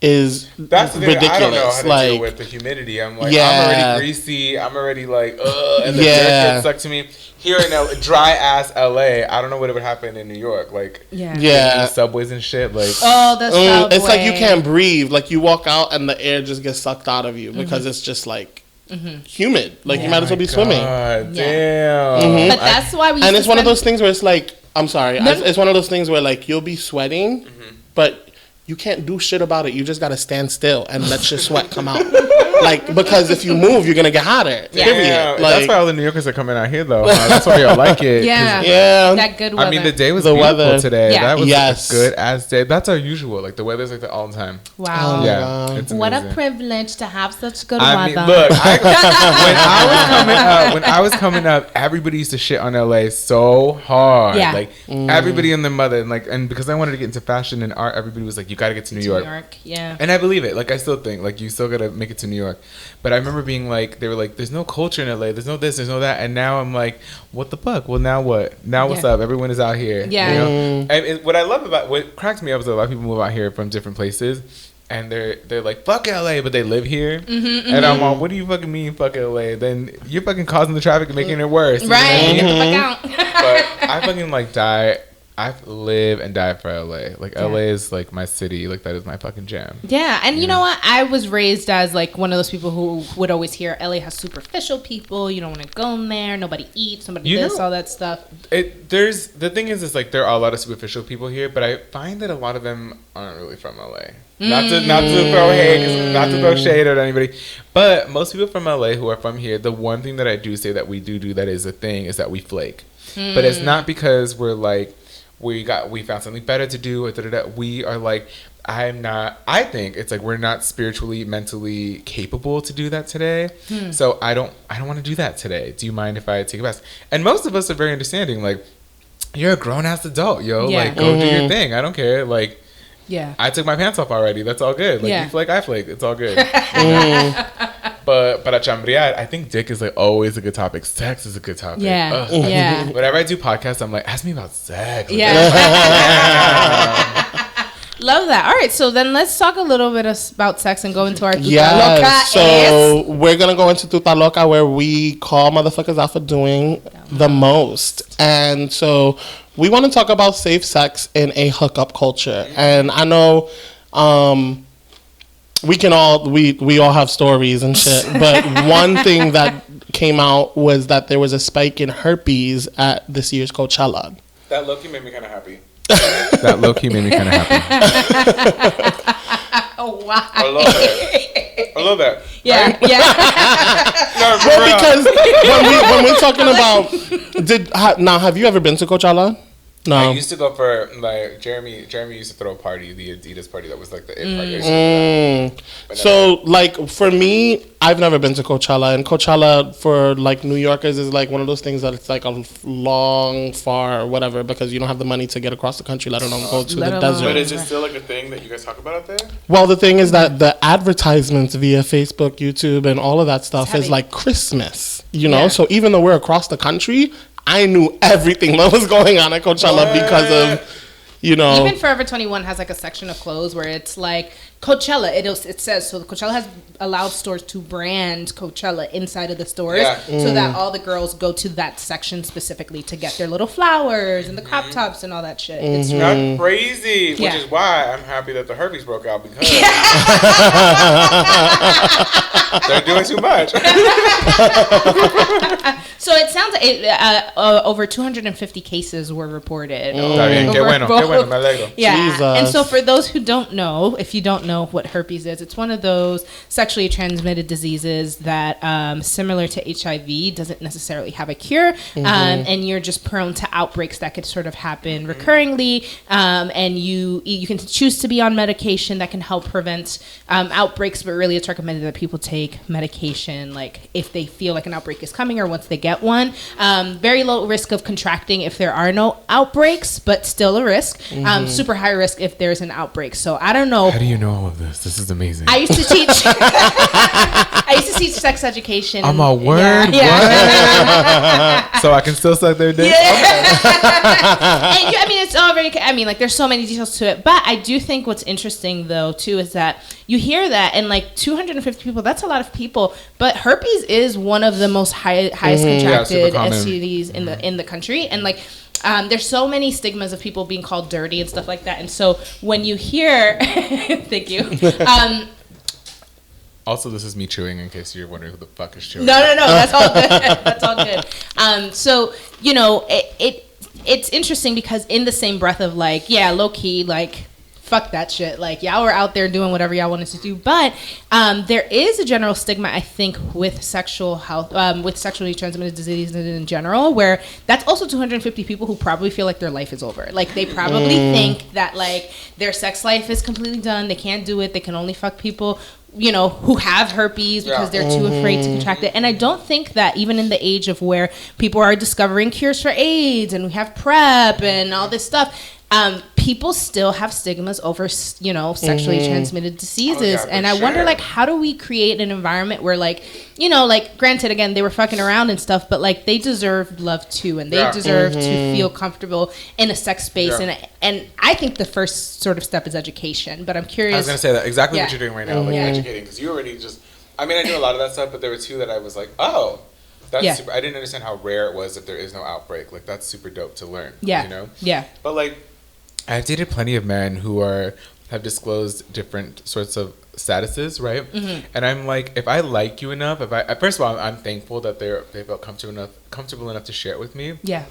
Speaker 2: is
Speaker 3: that's the thing
Speaker 2: ridiculous.
Speaker 3: I don't know how to deal with the humidity. I'm like, I'm already greasy. I'm already like, and the dirt gets stuck to me. Here in dry ass LA, I don't know what would happen in New York. Like, subways and shit. Like,
Speaker 1: the subway.
Speaker 2: It's like you can't breathe. Like you walk out and the air just gets sucked out of you because it's just like. Humid, like you might as well be swimming.
Speaker 3: Damn.
Speaker 1: But that's why we.
Speaker 2: And it's one of those things where it's like, I'm sorry, it's one of those things where like you'll be sweating, but you can't do shit about it. You just gotta stand still and let your sweat come out. Like, because if you move, you're gonna get hotter.
Speaker 3: Yeah.
Speaker 2: Period. Like,
Speaker 3: that's why all the New Yorkers are coming out here, though. That's why y'all like it.
Speaker 2: Yeah.
Speaker 1: That good weather.
Speaker 3: I mean, the day was beautiful weather today.
Speaker 1: Yeah.
Speaker 3: That was a good ass day. That's our usual. Like, the weather's like that all the time.
Speaker 1: Wow.
Speaker 3: Yeah. It's
Speaker 1: what a privilege to have such good
Speaker 3: weather.
Speaker 1: Mean,
Speaker 3: look, when I was coming up, everybody used to shit on LA so hard.
Speaker 1: Yeah.
Speaker 3: Like, everybody and their mother. And because I wanted to get into fashion and art, everybody was like, you gotta get to New York.
Speaker 1: Yeah.
Speaker 3: And I believe it. Like, I still think, like, you still gotta make it to New York. But I remember being like, they were like, there's no culture in LA. There's no this, there's no that. And now I'm like, what the fuck? Well, now what? Now what's up? Everyone is out here.
Speaker 1: Yeah.
Speaker 3: You know? And what I love about, what cracks me up is that a lot of people move out here from different places. And they're like, fuck LA, but they live here. And I'm like, what do you fucking mean, fuck LA? Then you're fucking causing the traffic and making it worse.
Speaker 1: Right. Get the fuck out.
Speaker 3: But I fucking like die. I live and die for LA. Like, LA is like my city. Like, that is my fucking jam.
Speaker 1: Yeah, and you know what? I was raised as like one of those people who would always hear LA has superficial people. You don't want to go in there. Nobody eats. Nobody all that stuff.
Speaker 3: The thing is like there are a lot of superficial people here, but I find that a lot of them aren't really from LA. Not to throw shade at anybody, but most people from LA who are from here, the one thing that I do say that we do that is a thing is that we flake. But it's not because we're like, we found something better to do, or we are like, I think it's like we're not spiritually, mentally capable to do that today. So I don't want to do that today. Do you mind if I take a pass? And most of us are very understanding. Like, you're a grown ass adult, yo. Yeah. Like, go do your thing. I don't care. Like, I took my pants off already. That's all good. Like, you flake, I flake. It's all good. But para chambrear, I think dick is like always a good topic. Sex is a good topic.
Speaker 1: Yeah.
Speaker 3: Whenever I do podcasts, I'm like, ask me about sex. Like,
Speaker 1: love that. All right, so then let's talk a little bit about sex and go into our Tuta Loca.
Speaker 2: So we're going to go into Tuta Loca, where we call motherfuckers out for doing the most. And so we want to talk about safe sex in a hookup culture. And I know we all have stories and shit, but one thing that came out was that there was a spike in herpes at this year's Coachella.
Speaker 3: That low-key made me kind of happy.
Speaker 1: Oh, wow.
Speaker 3: I love that.
Speaker 1: Yeah,
Speaker 3: right?
Speaker 2: Well, because when we're talking about, now have you ever been to Coachella? No.
Speaker 3: I used to go for, like, Jeremy used to throw a party, the Adidas party that was like the it party.
Speaker 2: So, like, for me, I've never been to Coachella, and Coachella for, like, New Yorkers is, like, one of those things that it's, like, a long, far, whatever, because you don't have the money to get across the country, let alone go to the desert.
Speaker 3: But is it still, like, a thing that you guys talk about out there?
Speaker 2: Well, the thing is that the advertisements via Facebook, YouTube, and all of that stuff is, like, Christmas, you know? So even though we're across the country, I knew everything that was going on at Coachella because of, you know.
Speaker 1: Even Forever 21 has like a section of clothes where it's like Coachella. It says, so Coachella has allowed stores to brand Coachella inside of the stores so that all the girls go to that section specifically to get their little flowers and the crop tops and all that shit. It's
Speaker 3: not crazy, which is why I'm happy that the herpes broke out because they're doing too much.
Speaker 1: So it sounds like over 250 cases were reported.
Speaker 3: Está bien, qué bueno, me alegro.
Speaker 1: Yeah,
Speaker 2: Jesus.
Speaker 1: and so for those who don't know, if you don't know, know what herpes is, it's one of those sexually transmitted diseases that, similar to HIV, doesn't necessarily have a cure, and you're just prone to outbreaks that could sort of happen recurringly, and you can choose to be on medication that can help prevent outbreaks, but really it's recommended that people take medication like if they feel like an outbreak is coming or once they get one. Very low risk of contracting if there are no outbreaks, but still a risk. Super high risk if there's an outbreak. So I don't know.
Speaker 3: How do you know all of this? This is amazing.
Speaker 1: I used to teach. I used to teach sex education.
Speaker 3: I'm a word. Yeah. So I can still suck their dick. Yeah.
Speaker 1: Okay. And I mean, it's all very. I mean, like there's so many details to it, but I do think what's interesting though too is that you hear that and like 250 people. That's a lot of people, but herpes is one of the most highest contracted STDs in the country, and like. There's so many stigmas of people being called dirty and stuff like that. And so when you hear, thank you.
Speaker 3: Also, this is me chewing in case you're wondering who the fuck is chewing.
Speaker 1: No, that's all good. That's all good. So, you know, it's interesting because in the same breath of like, yeah, low key, like, fuck that shit. Like, y'all were out there doing whatever y'all wanted to do. But there is a general stigma, I think, with sexual health, with sexually transmitted diseases in general, where that's also 250 people who probably feel like their life is over. Like, they probably think that, like, their sex life is completely done. They can't do it. They can only fuck people, you know, who have herpes because they're too afraid to contract it. And I don't think that even in the age of where people are discovering cures for AIDS and we have PrEP and all this stuff, people still have stigmas over, you know, sexually transmitted diseases. Oh, yeah, and I wonder, like, how do we create an environment where, like, you know, like, granted, again, they were fucking around and stuff, but, like, they deserve love, too. And they deserve to feel comfortable in a sex space. And I think the first sort of step is education. But I'm curious.
Speaker 3: I was going to say that. Exactly what you're doing right now. Like, educating. Because you already just... I mean, I knew a lot of that stuff, but there were two that I was like, oh... That's super... I didn't understand how rare it was if there is no outbreak. Like, that's super dope to learn. You know?
Speaker 1: Yeah.
Speaker 3: But, like... I've dated plenty of men who have disclosed different sorts of statuses, right? And I'm like, if I like you enough, first of all, I'm thankful that they felt comfortable enough to share it with me.
Speaker 1: Yeah.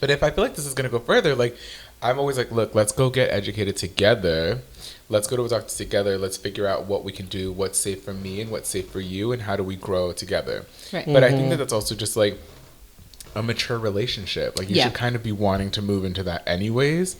Speaker 3: But if I feel like this is gonna go further, like, I'm always like, look, let's go get educated together. Let's go to a doctor together. Let's figure out what we can do, what's safe for me and what's safe for you, and how do we grow together. Right. But I think that that's also just like a mature relationship. Like, you should kind of be wanting to move into that anyways.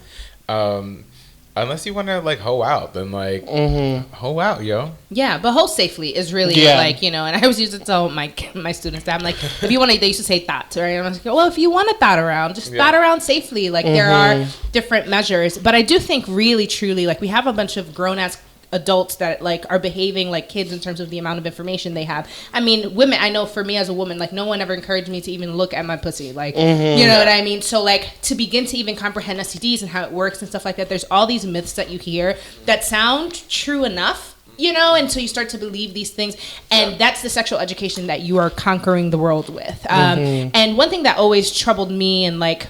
Speaker 3: Unless you want to like hoe out, then like hoe out, yo. Yeah,
Speaker 1: but hoe safely is really like, you know. And I always used to tell my students that I'm like, if you want to, they used to say thoughts, right? And I was like, well, if you want to thought around, just thought around safely. Like there are different measures, but I do think really truly like we have a bunch of grown ass adults that like are behaving like kids in terms of the amount of information they have. I mean, women, I know for me as a woman, like no one ever encouraged me to even look at my pussy, like you know what I mean? So like to begin to even comprehend STDs and how it works and stuff like that, there's all these myths that you hear that sound true enough, you know, until you start to believe these things. And that's the sexual education that you are conquering the world with. And one thing that always troubled me and like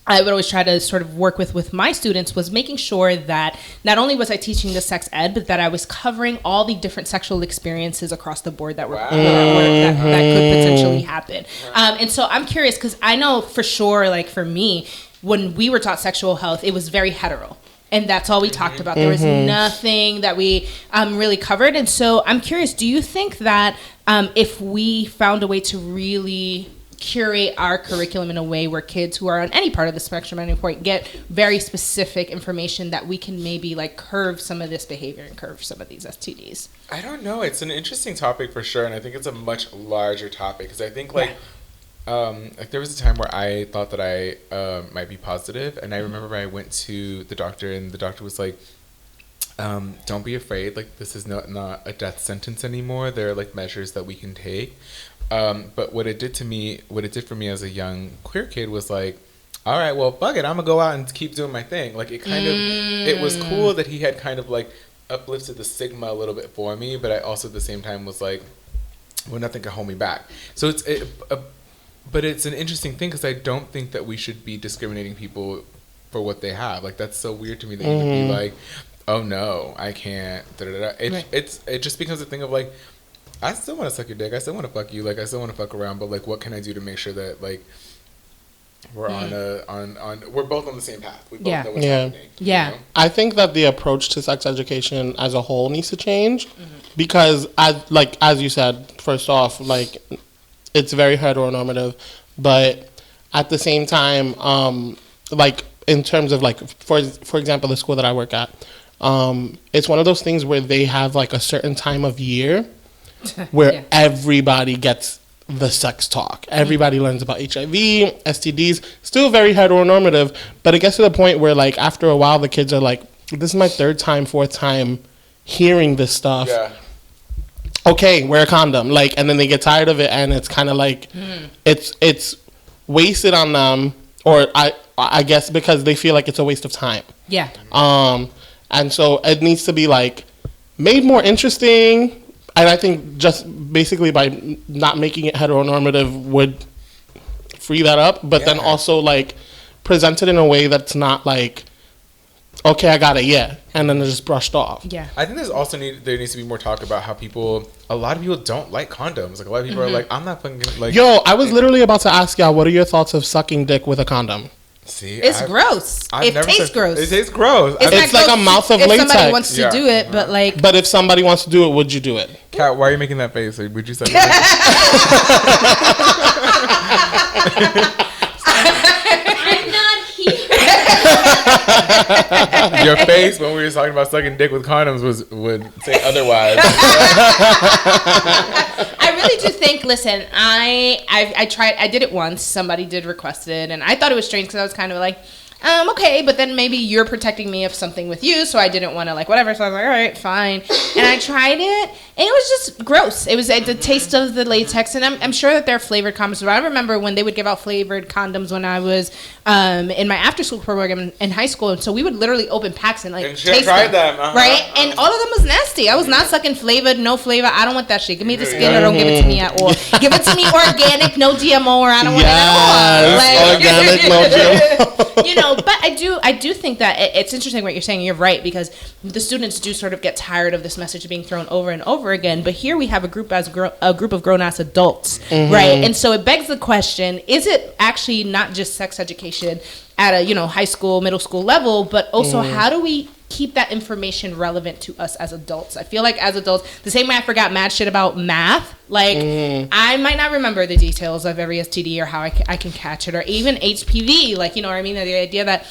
Speaker 1: I would always try to sort of work with my students was making sure that not only was I teaching the sex ed, but that I was covering all the different sexual experiences across the board that were that could potentially happen. And so I'm curious because I know for sure, like for me, when we were taught sexual health, it was very hetero. And that's all we talked about. There was nothing that we really covered. And so I'm curious, do you think that if we found a way to really curate our curriculum in a way where kids who are on any part of the spectrum at any point get very specific information that we can maybe like curve some of this behavior and curve some of these STDs?
Speaker 3: I don't know. It's an interesting topic for sure. And I think it's a much larger topic because I think like there was a time where I thought that I might be positive. And I remember I went to the doctor and the doctor was like, don't be afraid. Like this is not a death sentence anymore. There are like measures that we can take. But what it did for me as a young queer kid was like, all right, well, fuck it. I'm gonna go out and keep doing my thing. Like it was cool that he had kind of like uplifted the stigma a little bit for me, but I also at the same time was like, well, nothing can hold me back. So but it's an interesting thing because I don't think that we should be discriminating people for what they have. Like that's so weird to me that you would be like, oh no, I can't. It just becomes a thing of like, I still want to suck your dick. I still want to fuck you. Like, I still want to fuck around. But, like, what can I do to make sure that, like, we're we're both on the same path. We both know what's happening.
Speaker 1: Yeah.
Speaker 3: You know?
Speaker 2: I think that the approach to sex education as a whole needs to change because, as you said, first off, like, it's very heteronormative, but at the same time, like, in terms of, like, for example, the school that I work at, it's one of those things where they have, like, a certain time of year where everybody gets the sex talk. Everybody learns about HIV, STDs, still very heteronormative, but it gets to the point where, like, after a while, the kids are like, this is my third time, fourth time hearing this stuff. Yeah. Okay, wear a condom. Like, and then they get tired of it, and it's kind of like, it's wasted on them, or I guess because they feel like it's a waste of time. Yeah. And so it needs to be, like, made more interesting. And I think just basically by not making it heteronormative would free that up. But then also, like, present it in a way that's not like, okay, I got it, and then it's just brushed off. Yeah.
Speaker 3: I think there needs to be more talk about how a lot of people don't like condoms. Like, a lot of people are like, I'm not fucking, like.
Speaker 2: Yo, I was literally about to ask y'all, what are your thoughts of sucking dick with a condom?
Speaker 1: See, it's gross. It tastes gross.
Speaker 3: It tastes gross.
Speaker 2: It's like a mouth of latex.
Speaker 1: If somebody wants to do it, but like.
Speaker 2: But if somebody wants to do it, would you do it?
Speaker 3: Kat, why are you making that face? Like, would you say?
Speaker 4: I'm not here.
Speaker 3: Your face when we were talking about sucking dick with condoms would say otherwise.
Speaker 1: I really do think. Listen, I tried. I did it once. Somebody did request it, and I thought it was strange because I was kind of like, okay, but then maybe you're protecting me of something with you, so I didn't want to, like, whatever. So I was like, all right, fine. And I tried it, and it was just gross. It was the taste of the latex, and I'm sure that they're flavored condoms. But I remember when they would give out flavored condoms when I was in my after-school program in high school, and so we would literally open packs and, like, taste them. Right? And all of them was nasty. I was not sucking flavored, no flavor. I don't want that shit. Give me the skin or don't give it to me at all. Give it to me organic, no GMO, or I don't want it at all. Like,
Speaker 2: organic, no GMO.
Speaker 1: You know, but I do think that it's interesting what you're saying. You're right, because the students do sort of get tired of this message being thrown over and over again. But here we have a group of grown-ass adults, right? And so it begs the question, is it actually not just sex education at a, high school, middle school level, but also how do we keep that information relevant to us as adults? I feel like as adults, the same way I forgot mad shit about math, like I might not remember the details of every STD or how I can catch it, or even HPV, like, you know what I mean? The idea that,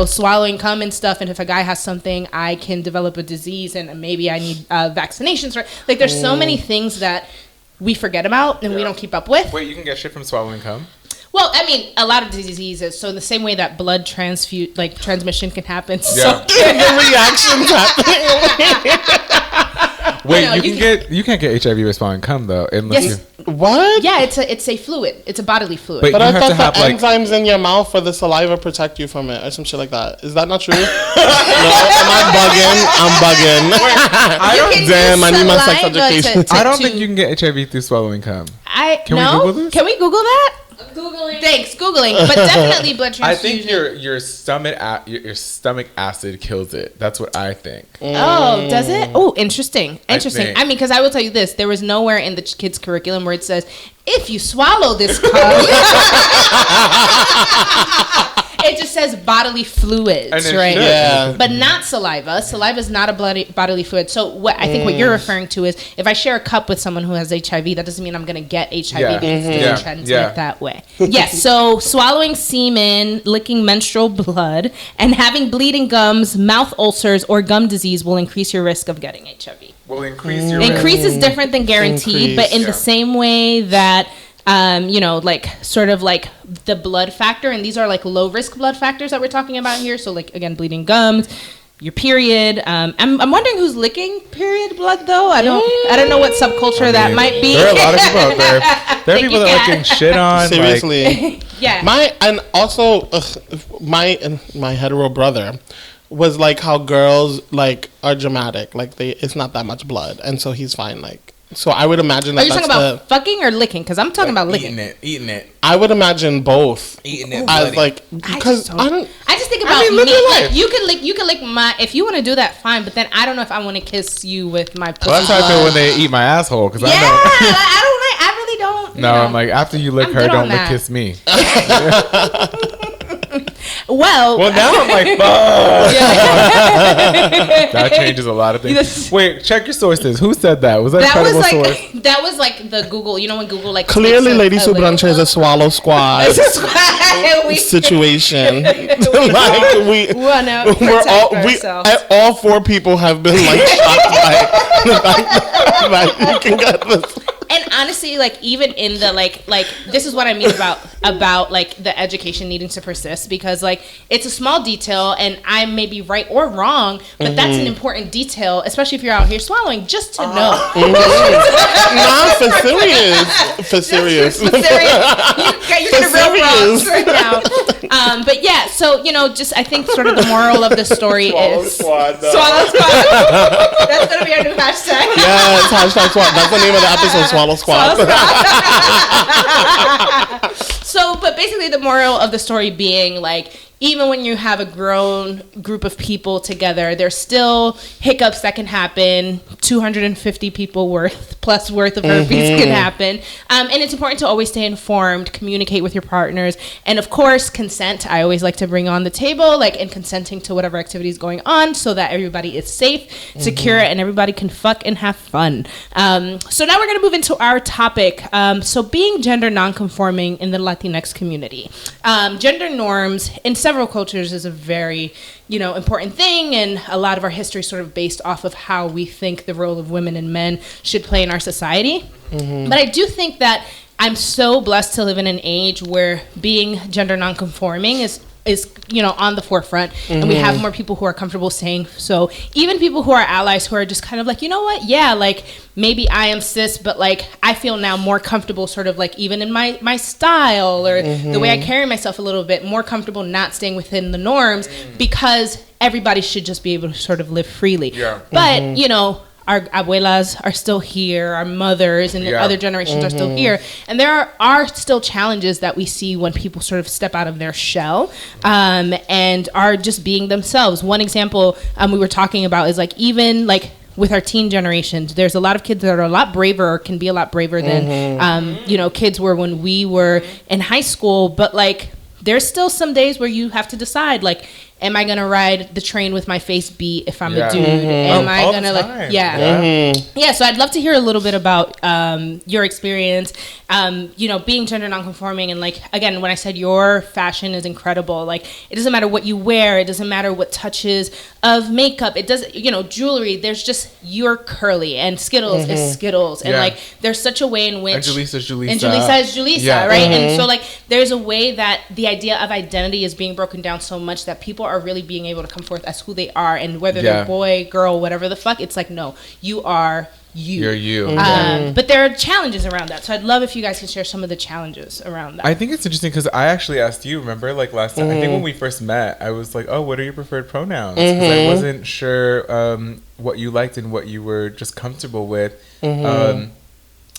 Speaker 1: swallowing cum and stuff, and if a guy has something, I can develop a disease and maybe I need vaccinations, right? Like, there's so many things that we forget about and we don't keep up with.
Speaker 3: Wait, you can get shit from swallowing cum?
Speaker 1: Well, I mean, a lot of diseases. So in the same way that blood transmission can happen, so can the reactions happen.
Speaker 3: Wait, you can't get HIV with swallowing cum though, unless
Speaker 2: What?
Speaker 1: Yeah, it's a fluid. It's a bodily fluid.
Speaker 2: But I thought the enzymes in your mouth for the saliva protect you from it or some shit like that. Is that not true? No, am I bugging? I'm bugging. Damn, I need my sex education.
Speaker 3: I don't think you can get HIV through swallowing cum.
Speaker 1: Can we Google this? Can we Google that?
Speaker 4: Googling.
Speaker 1: Thanks, Googling. But definitely blood transfusion.
Speaker 3: I think your stomach acid kills it. That's what I think.
Speaker 1: Oh, does it? Oh, interesting. I mean, because I will tell you this: there was nowhere in the kids' curriculum where it says, "If you swallow this cum," it just says bodily fluids, right?
Speaker 2: Yeah.
Speaker 1: But not saliva. Saliva is not a bodily fluid. So what I think what you're referring to is if I share a cup with someone who has HIV, that doesn't mean I'm going to get HIV because it doesn't transmit that way. Yes. So swallowing semen, licking menstrual blood, and having bleeding gums, mouth ulcers, or gum disease will increase your risk of getting HIV.
Speaker 3: Will increase your risk.
Speaker 1: Increase is different than guaranteed, but in the same way that like sort of like the blood factor, and these are like low risk blood factors that we're talking about here. So like again, bleeding gums, your period. I'm wondering who's licking period blood though. I don't know what subculture that might be.
Speaker 3: There are a lot of people out there. There are people that are licking shit on.
Speaker 2: Seriously.
Speaker 3: Like,
Speaker 1: yeah.
Speaker 2: My hetero brother was like how girls like are dramatic. Like it's not that much blood, and so he's fine. Like. So I would imagine that.
Speaker 1: Are you talking about fucking or licking? Because I'm talking about licking.
Speaker 3: Eating it.
Speaker 2: I would imagine both.
Speaker 3: Eating it.
Speaker 2: As like because I
Speaker 1: just think about me. Like, you can lick my. If you want to do that, fine. But then I don't know if I want to kiss you with my pussy.
Speaker 3: Well, that's how I feel when they eat my asshole. Because I
Speaker 1: really really don't.
Speaker 3: No, I'm like, after you lick her, don't kiss me.
Speaker 1: Well,
Speaker 3: now I'm like, fuck. That changes a lot of things. Wait, check your sources. Who said that? Was that a credible source?
Speaker 1: That was like the Google. You know when Google like
Speaker 2: clearly, Ladies Who Brunch is a swallow squad situation. Like all four people have been like shocked by the fact that you can get this.
Speaker 1: And honestly, like even in the like this is what I mean about like the education needing to persist, because like it's a small detail and I may be right or wrong, but that's an important detail, especially if you're out here swallowing, just to know.
Speaker 2: Nah, for serious.
Speaker 1: You're gonna real wrongs right now. But yeah, so just I think sort of the moral of the story is Swallow Squad. That's gonna be our new hashtag.
Speaker 2: Yes, hashtag Swallow. That's the name of the episode. Swallow Squad.
Speaker 1: So, but basically the moral of the story being like, even when you have a grown group of people together, there's still hiccups that can happen. 250 people worth of herpes can happen. And it's important to always stay informed, communicate with your partners. And of course, consent. I always like to bring on the table, like in consenting to whatever activity is going on so that everybody is safe, secure, and everybody can fuck and have fun. So now we're going to move into our topic. So being gender nonconforming in the Latinx community. Gender norms in several cultures is a very important thing, and a lot of our history is sort of based off of how we think the role of women and men should play in our society. But I do think that I'm so blessed to live in an age where being gender nonconforming is on the forefront, and we have more people who are comfortable saying so. Even people who are allies who are just kind of like, you know what, yeah, like maybe I am cis, but like I feel now more comfortable sort of like even in my style or the way I carry myself a little bit more comfortable not staying within the norms, because everybody should just be able to sort of live freely. But our abuelas are still here, our mothers and the other generations are still here. And there are still challenges that we see when people sort of step out of their shell and are just being themselves. One example we were talking about is like even like with our teen generations, there's a lot of kids that are a lot braver or can be a lot braver than, kids were when we were in high school. But like there's still some days where you have to decide like, am I gonna ride the train with my face beat if I'm a dude? Am I gonna like, so I'd love to hear a little bit about your experience, being gender nonconforming, and like again, when I said your fashion is incredible, like it doesn't matter what you wear, it doesn't matter what touches of makeup, it doesn't, jewelry. There's just you're curly, and Skittles is Skittles, and like there's such a way in which
Speaker 3: and Julissa is
Speaker 1: Julissa, right? And so like there's a way that the idea of identity is being broken down so much that people are really being able to come forth as who they are, and whether they're boy, girl, whatever the fuck, it's like, no, you are you.
Speaker 3: You're you.
Speaker 1: But there are challenges around that. So I'd love if you guys could share some of the challenges around that.
Speaker 3: I think it's interesting because I actually asked you, remember, like last time, I think when we first met, I was like, oh, what are your preferred pronouns? Because I wasn't sure what you liked and what you were just comfortable with.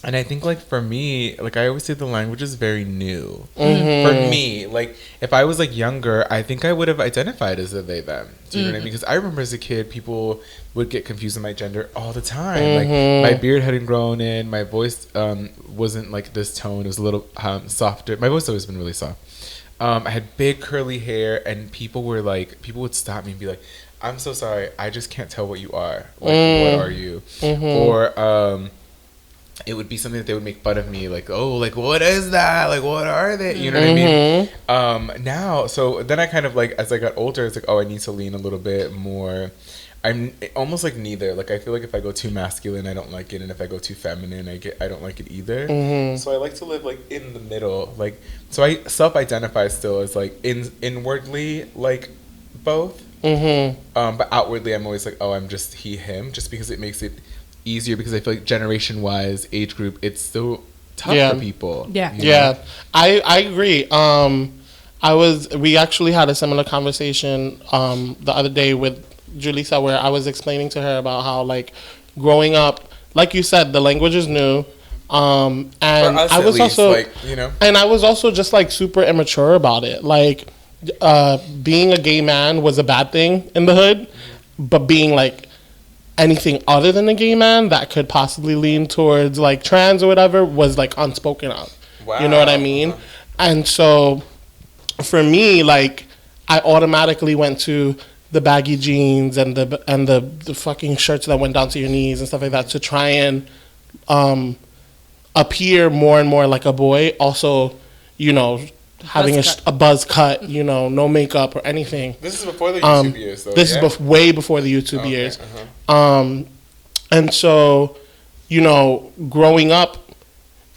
Speaker 3: And I think, like, for me, like, I always say the language is very new. For me, like, if I was, like, younger, I think I would have identified as a they, them. Do you know what I mean? Because I remember as a kid, people would get confused with my gender all the time. Like, my beard hadn't grown in. My voice wasn't, like, this tone. It was a little softer. My voice has always been really soft. I had big curly hair, and people would stop me and be like, I'm so sorry. I just can't tell what you are. Like, what are you? Or, it would be something that they would make fun of me, like, oh, like, what is that? Like, what are they? You know what I mean? Now, so then I kind of, like, as I got older, it's like, oh, I need to lean a little bit more. I'm almost like neither. Like, I feel like if I go too masculine, I don't like it. And if I go too feminine, I don't like it either. So I like to live, like, in the middle. Like, so I self-identify still as, like, inwardly, like, both. But outwardly, I'm always like, oh, I'm just he, him, just because it makes it easier, because I feel like generation-wise, age group, it's still tough for people.
Speaker 2: I agree. We actually had a similar conversation the other day with Julissa, where I was explaining to her about how, like, growing up, like you said, the language is new. And I was also, like, and I was also just, like, super immature about it. Like, being a gay man was a bad thing in the hood, but being, like, anything other than a gay man that could possibly lean towards like trans or whatever was like unspoken of. Wow. You know what I mean? And so for me, like, I automatically went to the baggy jeans and the fucking shirts that went down to your knees and stuff like that to try and appear more and more like a boy. Also, you know, having a buzz cut, you know, no makeup or anything.
Speaker 3: This is before the YouTube years, though.
Speaker 2: This is way before the YouTube years. And so, you know, growing up,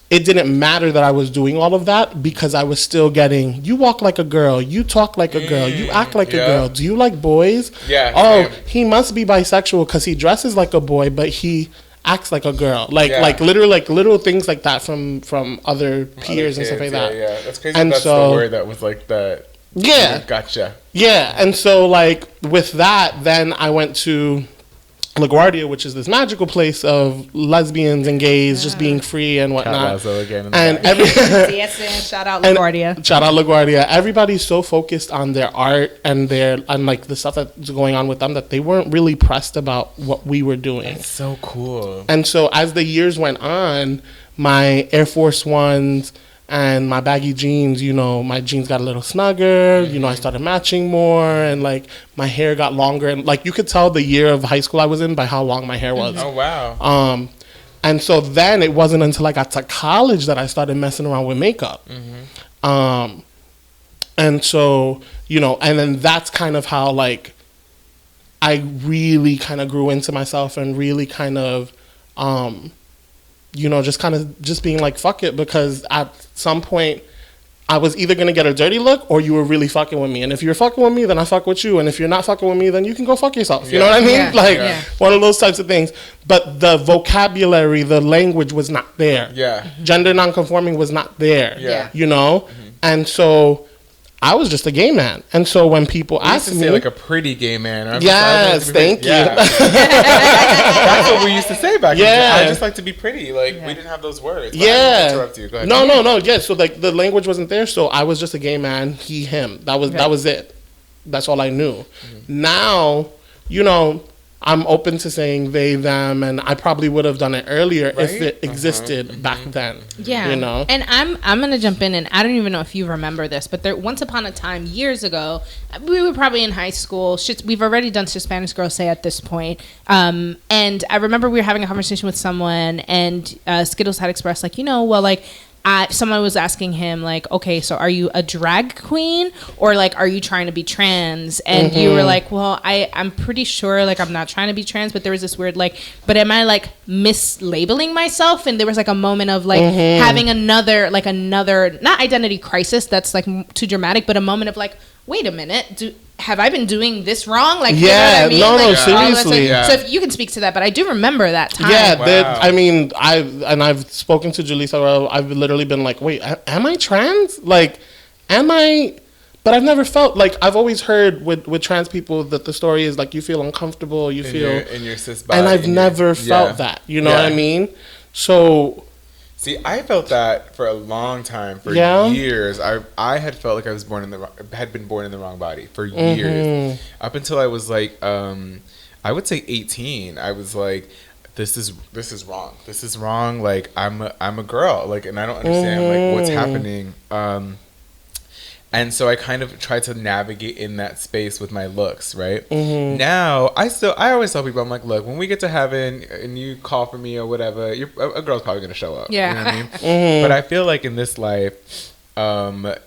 Speaker 2: it didn't matter that I was doing all of that because I was still getting, you walk like a girl, you talk like a girl, you act like a girl. Do you like boys?
Speaker 3: Yeah.
Speaker 2: Oh, he must be bisexual because he dresses like a boy, but he acts like a girl. Like literally, like little things like that from other peers and stuff like that.
Speaker 3: Yeah, that's crazy. And that's the word that was like that.
Speaker 2: Yeah.
Speaker 3: Gotcha.
Speaker 2: Yeah, and so like with that, then I went to LaGuardia, which is this magical place of lesbians and gays just being free and whatnot. And
Speaker 1: shout out LaGuardia.
Speaker 2: Shout out LaGuardia. Everybody's so focused on their art and like the stuff that's going on with them that they weren't really pressed about what we were doing.
Speaker 3: That's so cool.
Speaker 2: And so as the years went on, my Air Force Ones and my baggy jeans, you know, my jeans got a little snugger, you know, I started matching more, and like my hair got longer, and like you could tell the year of high school I was in by how long my hair was.
Speaker 3: Oh wow.
Speaker 2: And so then it wasn't until I got to college that I started messing around with makeup. And so, you know, and then that's kind of how like I really kind of grew into myself and really kind of you know, just being like, fuck it, because at some point I was either going to get a dirty look or you were really fucking with me. And if you're fucking with me, then I fuck with you. And if you're not fucking with me, then you can go fuck yourself. You know what I mean? One of those types of things. But the vocabulary, the language was not there.
Speaker 3: Yeah.
Speaker 2: Gender nonconforming was not there. Yeah. You know? And so I was just a gay man. And so when people ask me...
Speaker 3: say like a pretty gay man.
Speaker 2: Yes, thank you.
Speaker 3: That's what we used to say back then. I just like to be pretty. Like, we didn't have those words. But I interrupt you. Go ahead.
Speaker 2: No. Yeah, so like the language wasn't there. So I was just a gay man, he, him. That was it. That's all I knew. Now, you know, I'm open to saying they, them, and I probably would have done it earlier if it existed back then.
Speaker 1: Yeah.
Speaker 2: You know?
Speaker 1: And I'm going to jump in, and I don't even know if you remember this, but there once upon a time, years ago, we were probably in high school. We've already done Spanish Girls Say at this point. And I remember we were having a conversation with someone, and Skittles had expressed, like, you know, well, like, someone was asking him, like, okay, so are you a drag queen or like are you trying to be trans? And you were like, well, I'm pretty sure like I'm not trying to be trans, but there was this weird like, but am I like mislabeling myself? And there was like a moment of like having another not identity crisis, that's like too dramatic, but a moment of like, wait a minute, have I been doing this wrong? Like, you know what I mean?
Speaker 2: No, seriously.
Speaker 1: So if you can speak to that, but I do remember that time.
Speaker 2: Yeah, I mean, I've spoken to Julissa. I've literally been like, wait, am I trans? Like, am I? But I've never felt like, I've always heard with trans people that the story is like you feel uncomfortable, you feel
Speaker 3: in your cis body,
Speaker 2: and I've never felt that. You know what I mean? So.
Speaker 3: See, I felt that for a long time, for years. I had felt like I was had been born in the wrong body for years. Up until I was like, I would say 18. I was like, this is wrong. This is wrong. Like I'm a girl. Like, and I don't understand like what's happening. And so I kind of tried to navigate in that space with my looks, right? Now, I always tell people, I'm like, look, when we get to heaven and you call for me or whatever, a girl's probably going to show up.
Speaker 1: Yeah.
Speaker 3: You know what I mean? But I feel like in this life, I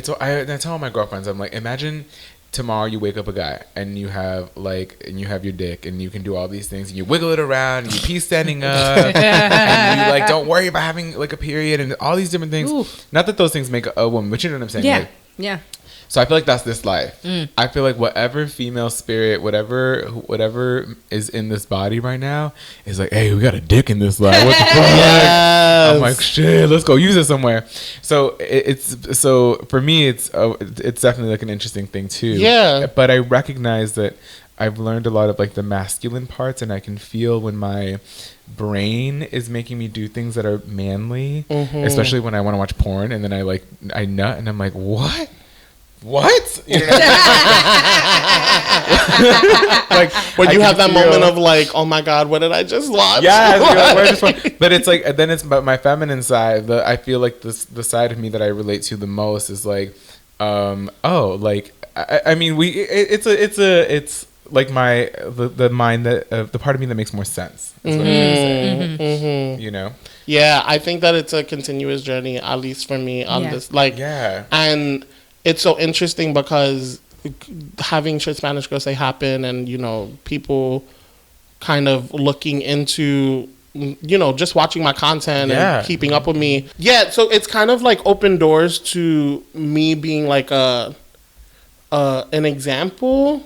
Speaker 3: tell my girlfriends, I'm like, imagine tomorrow you wake up a guy and you have your dick and you can do all these things and you wiggle it around and you pee standing up and you like don't worry about having like a period and all these different things. Ooh. Not that those things make a woman, but you know what I'm saying?
Speaker 1: Yeah.
Speaker 3: Like,
Speaker 1: yeah.
Speaker 3: So I feel like that's this life. I feel like whatever female spirit, whatever is in this body right now is like, hey, we got a dick in this life. What the fuck? I'm like, shit, let's go use it somewhere. So so for me, it's definitely like an interesting thing too.
Speaker 2: Yeah.
Speaker 3: But I recognize that I've learned a lot of like the masculine parts, and I can feel when my brain is making me do things that are manly, especially when I want to watch porn, and then I nut, and I'm like, what? what? You know what I mean?
Speaker 2: Like when you have that moment of like, oh my God, what did I just watch?
Speaker 3: But it's like, then it's my feminine side. I feel like the side of me that I relate to the most is like, I mean, it's like the mind that the part of me that makes more sense. That's what I'm trying to say.
Speaker 2: Mm-hmm.
Speaker 3: You know?
Speaker 2: Yeah, I think that it's a continuous journey, at least for me, on this. Like, and it's so interesting because having Shit Spanish Girl Say happen, and you know, people kind of looking into, you know, just watching my content and keeping up with me. Yeah, so it's kind of like open doors to me being like an example.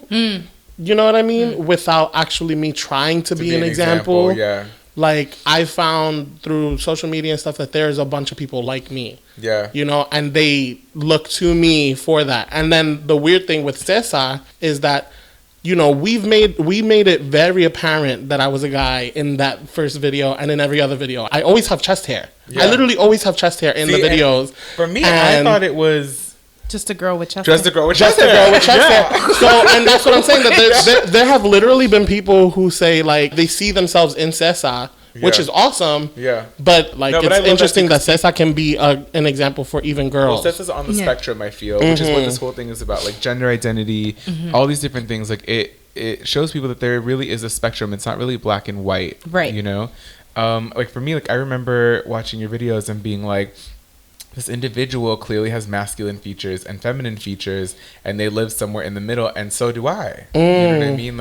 Speaker 2: You know what I mean? Without actually me trying to be an example.
Speaker 3: Yeah.
Speaker 2: Like, I found through social media and stuff that there's a bunch of people like me. Yeah. You know, and they look to me for that. And then the weird thing with Cesar is that, you know, we made it very apparent that I was a guy in that first video and in every other video. I always have chest hair. Yeah. I literally always have chest hair in the videos.
Speaker 3: For me, I thought it was...
Speaker 1: Just a girl with chest
Speaker 3: hair. Just a girl with chest hair.
Speaker 2: So, and that's what I'm saying, that there have literally been people who say, like, they see themselves in Cesar, which is awesome. Yeah. But, like, it's interesting that Cesar can be an example for even girls.
Speaker 3: Well, Cesar's on the spectrum, I feel, which is what this whole thing is about. Like, gender identity, all these different things. Like, it shows people that there really is a spectrum. It's not really black and white. Right. You know? Like, for me, like, I remember watching your videos and being like, this individual clearly has masculine features and feminine features, and they live somewhere in the middle, and so do I. You know what I mean?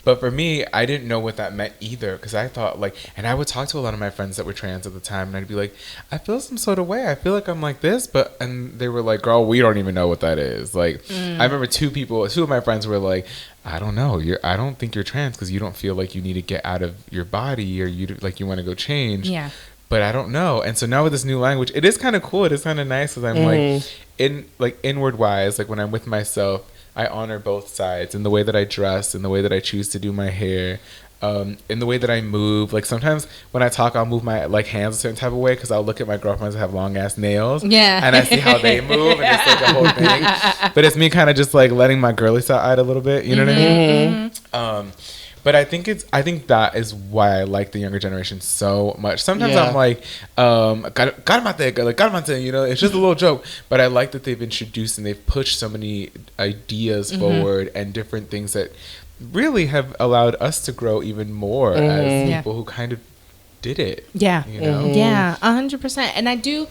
Speaker 3: But for me, I didn't know what that meant either, because I thought, like, and I would talk to a lot of my friends that were trans at the time, and I'd be like, I feel some sort of way. I feel like I'm like this, and they were like, girl, we don't even know what that is. Like, I remember two of my friends were like, I don't know, I don't think you're trans because you don't feel like you need to get out of your body, or you want to go change. Yeah. But I don't know. And so now with this new language, it is kind of cool. It is kind of nice because I'm inward wise, like when I'm with myself, I honor both sides in the way that I dress, in the way that I choose to do my hair, in the way that I move. Like sometimes when I talk, I'll move my like hands a certain type of way because I'll look at my girlfriends that have long ass nails. Yeah. And I see how they move, and it's like a whole thing. But it's me kind of just like letting my girly side a little bit. You know what I mean? But I think that is why I like the younger generation so much. Sometimes I'm like, Calmate, you know, it's just a little joke. But I like that they've introduced and they've pushed so many ideas forward and different things that really have allowed us to grow even more as people who kind of did it. Yeah. You know?
Speaker 1: Yeah, 100%. And I do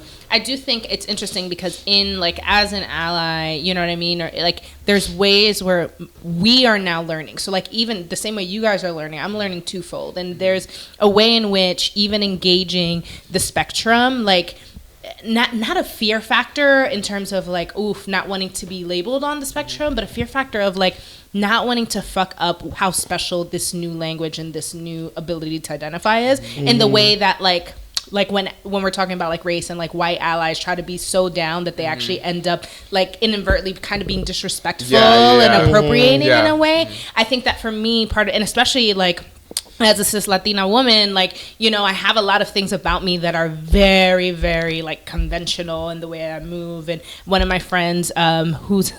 Speaker 1: think it's interesting because in like as an ally, you know what I mean? Or like there's ways where we are now learning. So like even the same way you guys are learning, I'm learning twofold. And there's a way in which even engaging the spectrum, like not a fear factor in terms of like, oof, not wanting to be labeled on the spectrum, but a fear factor of like not wanting to fuck up how special this new language and this new ability to identify is in the way that like when we're talking about like race and like white allies try to be so down that they actually end up like inadvertently kind of being disrespectful and appropriating in a way. I think that for me and especially like as a cis Latina woman, like, you know, I have a lot of things about me that are very, very like conventional in the way I move. And one of my friends who's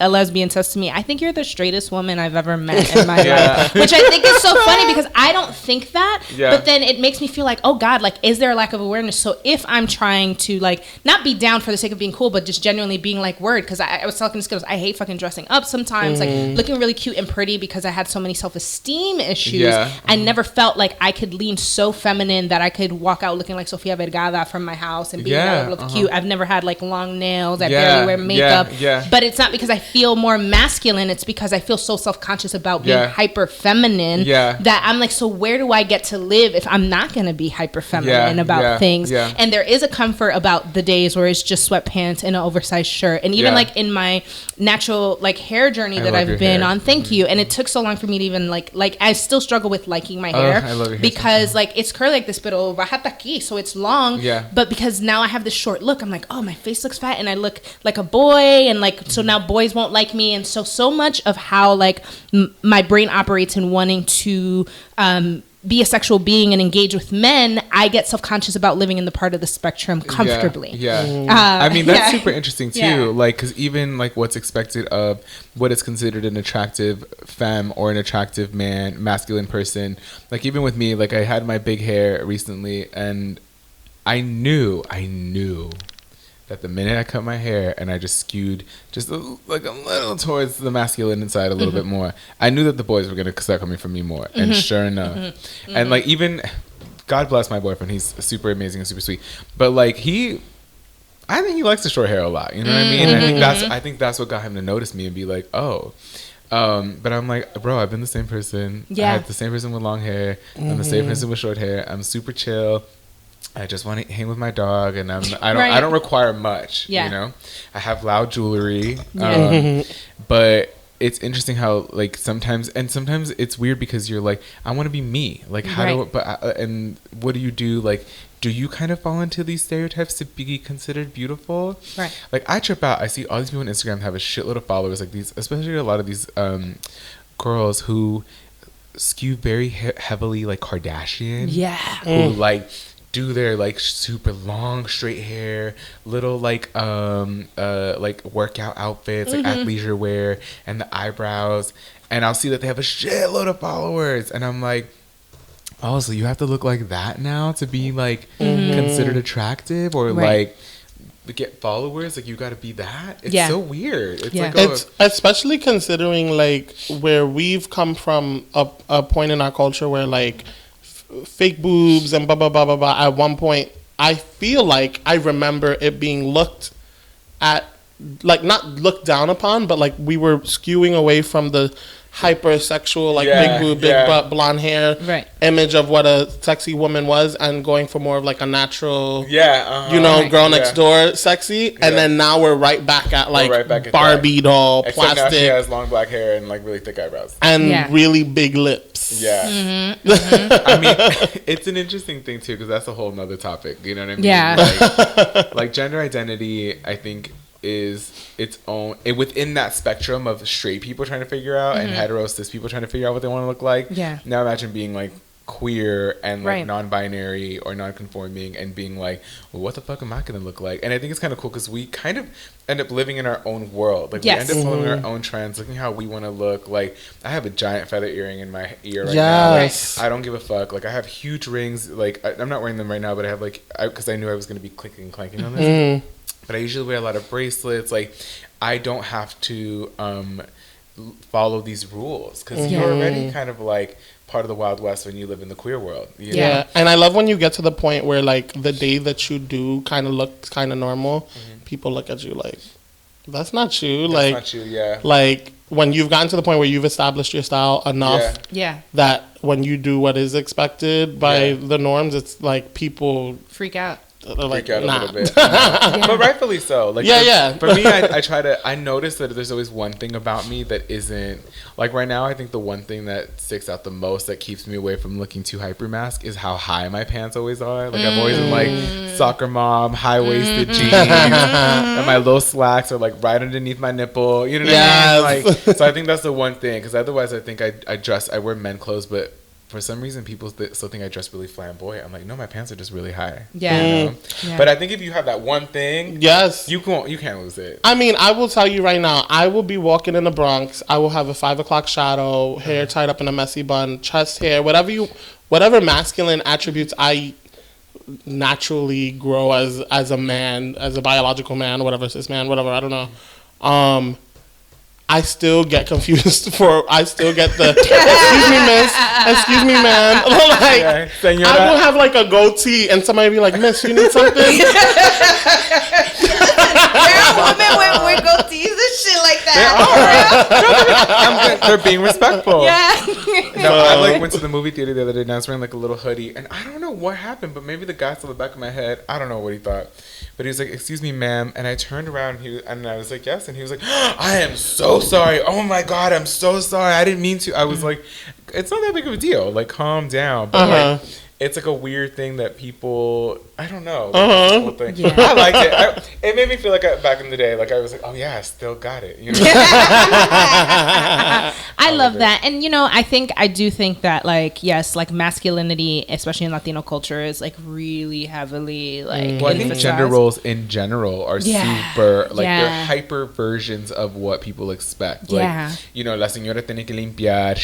Speaker 1: a lesbian says to me, I think you're the straightest woman I've ever met in my life, which I think is so funny because I don't think that, but then it makes me feel like, oh God, like, is there a lack of awareness? So if I'm trying to like not be down for the sake of being cool, but just genuinely being like word, because I was talking to Skittles, I hate fucking dressing up sometimes, like looking really cute and pretty because I had so many self-esteem issues. I never felt like I could lean so feminine that I could walk out looking like Sofia Vergara from my house and be look cute. I've never had like long nails. I barely wear makeup. But it's not because I feel more masculine. It's because I feel so self-conscious about being hyper feminine that I'm like, so where do I get to live if I'm not going to be hyper feminine about things? And there is a comfort about the days where it's just sweatpants and an oversized shirt. And even like in my natural like hair journey that I've been on, thank you. And it took so long for me to even like I still struggle with liking my hair because like it's curly like this, pero bajata aquí, so it's long. But because now I have this short look, I'm like, oh, my face looks fat and I look like a boy, and like so now boys won't like me. And so much of how like my brain operates in wanting to be a sexual being and engage with men, I get self-conscious about living in the part of the spectrum comfortably.
Speaker 3: I mean, that's super interesting too. Like, because even like what's expected of what is considered an attractive femme or an attractive man, masculine person. Like, even with me, like I had my big hair recently, and I knew that the minute I cut my hair and I just skewed just a little towards the masculine side a little bit more, I knew that the boys were going to start coming for me more. And sure enough. And like, even, God bless my boyfriend, he's super amazing and super sweet. But like, I think he likes the short hair a lot. You know what I mean? I think that's what got him to notice me and be like, oh. But I'm like, bro, I've been the same person. I had the same person with long hair. I'm the same person with short hair. I'm super chill. I just want to hang with my dog, and I don't require much. You know, I have loud jewelry, but it's interesting how like sometimes it's weird because you're like, I want to be me. Like and what do? Like, do you kind of fall into these stereotypes to be considered beautiful? Right. Like, I trip out. I see all these people on Instagram have a shitload of followers, like these, especially a lot of these girls who skew very heavily like Kardashian. Yeah. Who like do their like super long straight hair, little like workout outfits, like athleisure wear, and the eyebrows, and I'll see that they have a shitload of followers, and I'm like, oh, so you have to look like that now to be like considered attractive, or like to get followers, like you got to be that. It's so weird. It's like
Speaker 2: it's especially considering like where we've come from, a point in our culture where like fake boobs and blah blah blah blah blah. At one point, I feel like I remember it being looked at, like not looked down upon, but like we were skewing away from the hypersexual, like big boob, big butt, blonde hair image of what a sexy woman was, and going for more of like a natural, girl next door sexy. And then now we're right back at like Barbie doll,
Speaker 3: except
Speaker 2: plastic.
Speaker 3: Now she has long black hair and like really thick eyebrows
Speaker 2: and really big lips.
Speaker 3: I mean, it's an interesting thing too, because that's a whole nother topic. You know what I mean? Like gender identity, I think, is its own within that spectrum of straight people trying to figure out and hetero cis people trying to figure out what they want to look like. Now imagine being like queer and like non-binary or non-conforming and being like, well, what the fuck am I gonna look like? And I think it's kind of cool because we kind of end up living in our own world. Like we end up following our own trends, looking how we want to look. Like I have a giant feather earring in my ear right now. Like, I don't give a fuck. Like I have huge rings. Like I'm not wearing them right now, but I have like, because I knew I was gonna be clicking and clanking on this. But I usually wear a lot of bracelets. Like, I don't have to follow these rules because you're already kind of like part of the Wild West when you live in the queer world. You know?
Speaker 2: And I love when you get to the point where like the day that you do kind of look kind of normal, people look at you like, that's not you. That's not you, Like when you've gotten to the point where you've established your style enough that when you do what is expected by the norms, it's like people
Speaker 1: freak out.
Speaker 3: Like, out a little bit. But rightfully so. Like for me, I notice that there's always one thing about me that isn't, like right now, I think the one thing that sticks out the most that keeps me away from looking too hyper mask is how high my pants always are. Like I've always been like soccer mom, high-waisted jeans, and my low slacks are like right underneath my nipple. You know what I mean? Like, so I think that's the one thing, because otherwise I think I wear men clothes, but for some reason, people still think I dress really flamboyant. I'm like, no, my pants are just really high. You know? But I think if you have that one thing, you can't lose it.
Speaker 2: I mean, I will tell you right now, I will be walking in the Bronx. I will have a 5 o'clock shadow, hair tied up in a messy bun, chest hair, whatever masculine attributes I naturally grow as a man, as a biological man, whatever, cis man, whatever, I don't know. I still get confused I still get the, excuse me, miss, excuse me, ma'am. Like, I will have like a goatee and somebody be like, miss, you need something?
Speaker 5: There are women with goatees and shit like that.
Speaker 3: They're being respectful.
Speaker 5: No,
Speaker 3: I like went to the movie theater the other day and I was wearing like a little hoodie, and I don't know what happened, but maybe the guy saw the back of my head. I don't know what he thought. But he was like, excuse me, ma'am. And I turned around and I was like, yes. And he was like, I am so sorry. Oh my God, I'm so sorry. I didn't mean to. I was like, it's not that big of a deal. Like, calm down. But like, it's like a weird thing that people, I don't know. Whole thing. Yeah. I liked it. It made me feel like back in the day, like I was like, oh yeah, I still got it. You know?
Speaker 1: I love that. And, I do think that, like, yes, like masculinity, especially in Latino culture, is like really heavily like.
Speaker 3: Well, I think gender roles in general are super, like they're hyper versions of what people expect. Like, la señora tiene que limpiar,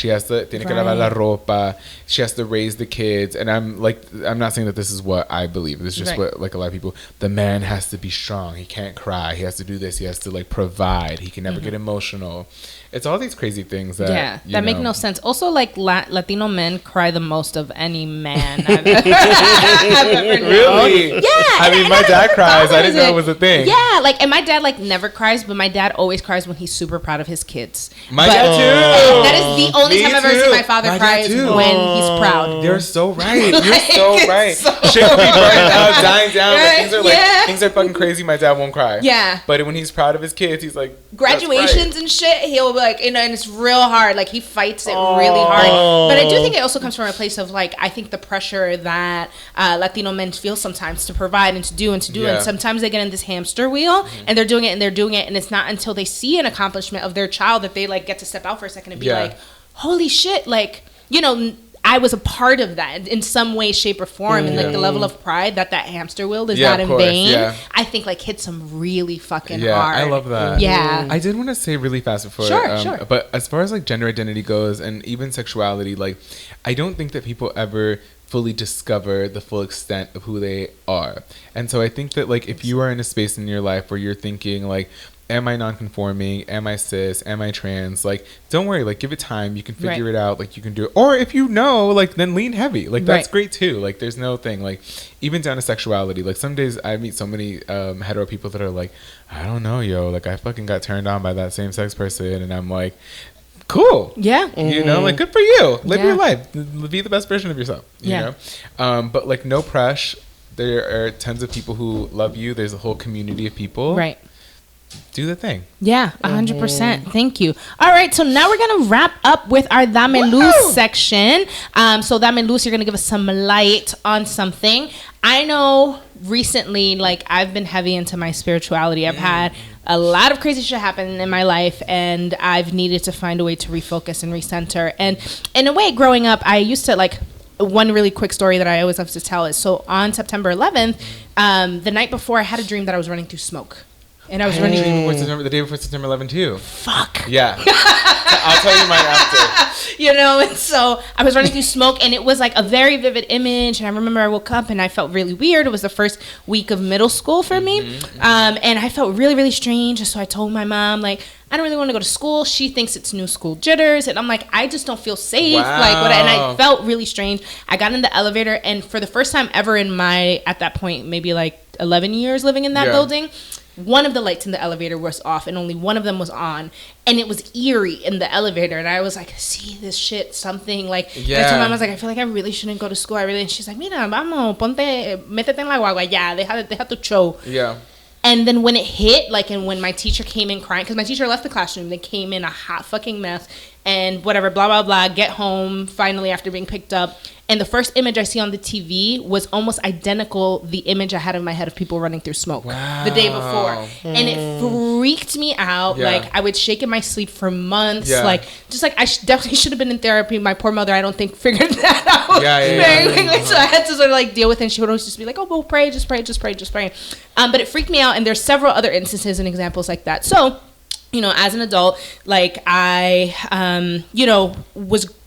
Speaker 3: tiene que lavar la ropa, she has to raise the kids, and I'm not saying that this is what I believe. It's just what, like, a lot of people, the man has to be strong. He can't cry. He has to do this. He has to, like, provide. He can never get emotional. It's all these crazy things that
Speaker 1: make no sense. Also, like, Latino men cry the most of any man I've ever
Speaker 3: Really?
Speaker 1: Yeah.
Speaker 3: I mean, my dad cries. I didn't know it was a thing.
Speaker 1: Yeah, like, and my dad, like, never cries, but my dad always cries when he's super proud of his kids.
Speaker 3: My dad too.
Speaker 1: That is the only time I've ever seen my father cry is when he's proud.
Speaker 3: You're so right. You're so right. Shit will be burning out, dying down. Right? Like, things are fucking crazy. My dad won't cry.
Speaker 1: Yeah.
Speaker 3: But when he's proud of his kids, he's like,
Speaker 1: graduations and shit, he'll be like, and it's real hard. Like, he fights it really hard. But I do think it also comes from a place of, like, I think the pressure that Latino men feel sometimes to provide and to do. And sometimes they get in this hamster wheel and they're doing it. And it's not until they see an accomplishment of their child that they, like, get to step out for a second and be like, holy shit, like, I was a part of that in some way, shape, or form, and like the level of pride that hamster wheel is not in vain. Yeah. I think like hits them really fucking hard.
Speaker 3: I love that.
Speaker 1: Yeah,
Speaker 3: I did want to say really fast before,
Speaker 1: sure.
Speaker 3: But as far as like gender identity goes, and even sexuality, like I don't think that people ever fully discover the full extent of who they are. And so I think that like if you are in a space in your life where you're thinking like, am I nonconforming? Am I cis? Am I trans? Like, don't worry. Like, give it time. You can figure it out. Like, you can do it. Or if you know, like, then lean heavy. Like, that's great too. Like, there's no thing. Like, even down to sexuality. Like, some days I meet so many hetero people that are like, I don't know, yo. Like, I fucking got turned on by that same sex person, and I'm like, cool.
Speaker 1: Yeah.
Speaker 3: You know, like, good for you. Live your life. Be the best version of yourself. You know? But like, no pressure. There are tons of people who love you. There's a whole community of people.
Speaker 1: Right.
Speaker 3: Do the thing.
Speaker 1: Yeah, 100%. Thank you. All right, so now we're going to wrap up with our Dame Luz section. So Dame Luz, you're going to give us some light on something. I know recently, like, I've been heavy into my spirituality. I've had a lot of crazy shit happen in my life, and I've needed to find a way to refocus and recenter. And in a way, growing up, I used to, like, one really quick story that I always love to tell is, so on September 11th, the night before, I had a dream that I was running through smoke. And I was running
Speaker 3: the day before September 11th too.
Speaker 1: Fuck.
Speaker 3: Yeah. I'll tell you mine after.
Speaker 1: And so I was running through smoke, and it was like a very vivid image. And I remember I woke up and I felt really weird. It was the first week of middle school for me. And I felt really, really strange. So I told my mom, like, I don't really want to go to school. She thinks it's new school jitters. And I'm like, I just don't feel safe.
Speaker 3: Wow.
Speaker 1: Like, and I felt really strange. I got in the elevator, and for the first time ever in my, at that point, maybe like 11 years living in that building, one of the lights in the elevator was off, and only one of them was on, and it was eerie in the elevator. And I was like, see this shit, something like. Yeah. And so my mom was like, I feel like I really shouldn't go to school. And she's like, mira, vamos, métete en la guagua, ya, deja tu show.
Speaker 3: Yeah.
Speaker 1: And then when it hit, like, and when my teacher came in crying, because my teacher left the classroom, they came in a hot fucking mess, and whatever, blah, blah, blah, get home, finally, after being picked up. And the first image I see on the TV was almost identical the image I had in my head of people running through smoke the day before. And it freaked me out. Yeah. Like, I would shake in my sleep for months. Yeah. Like, just like, I definitely should have been in therapy. My poor mother, I don't think, figured that out very quickly. So I had to sort of, like, deal with it. And she would always just be like, oh, well, pray, just pray, just pray, just pray. But it freaked me out. And there's several other instances and examples like that. So, as an adult, like, I,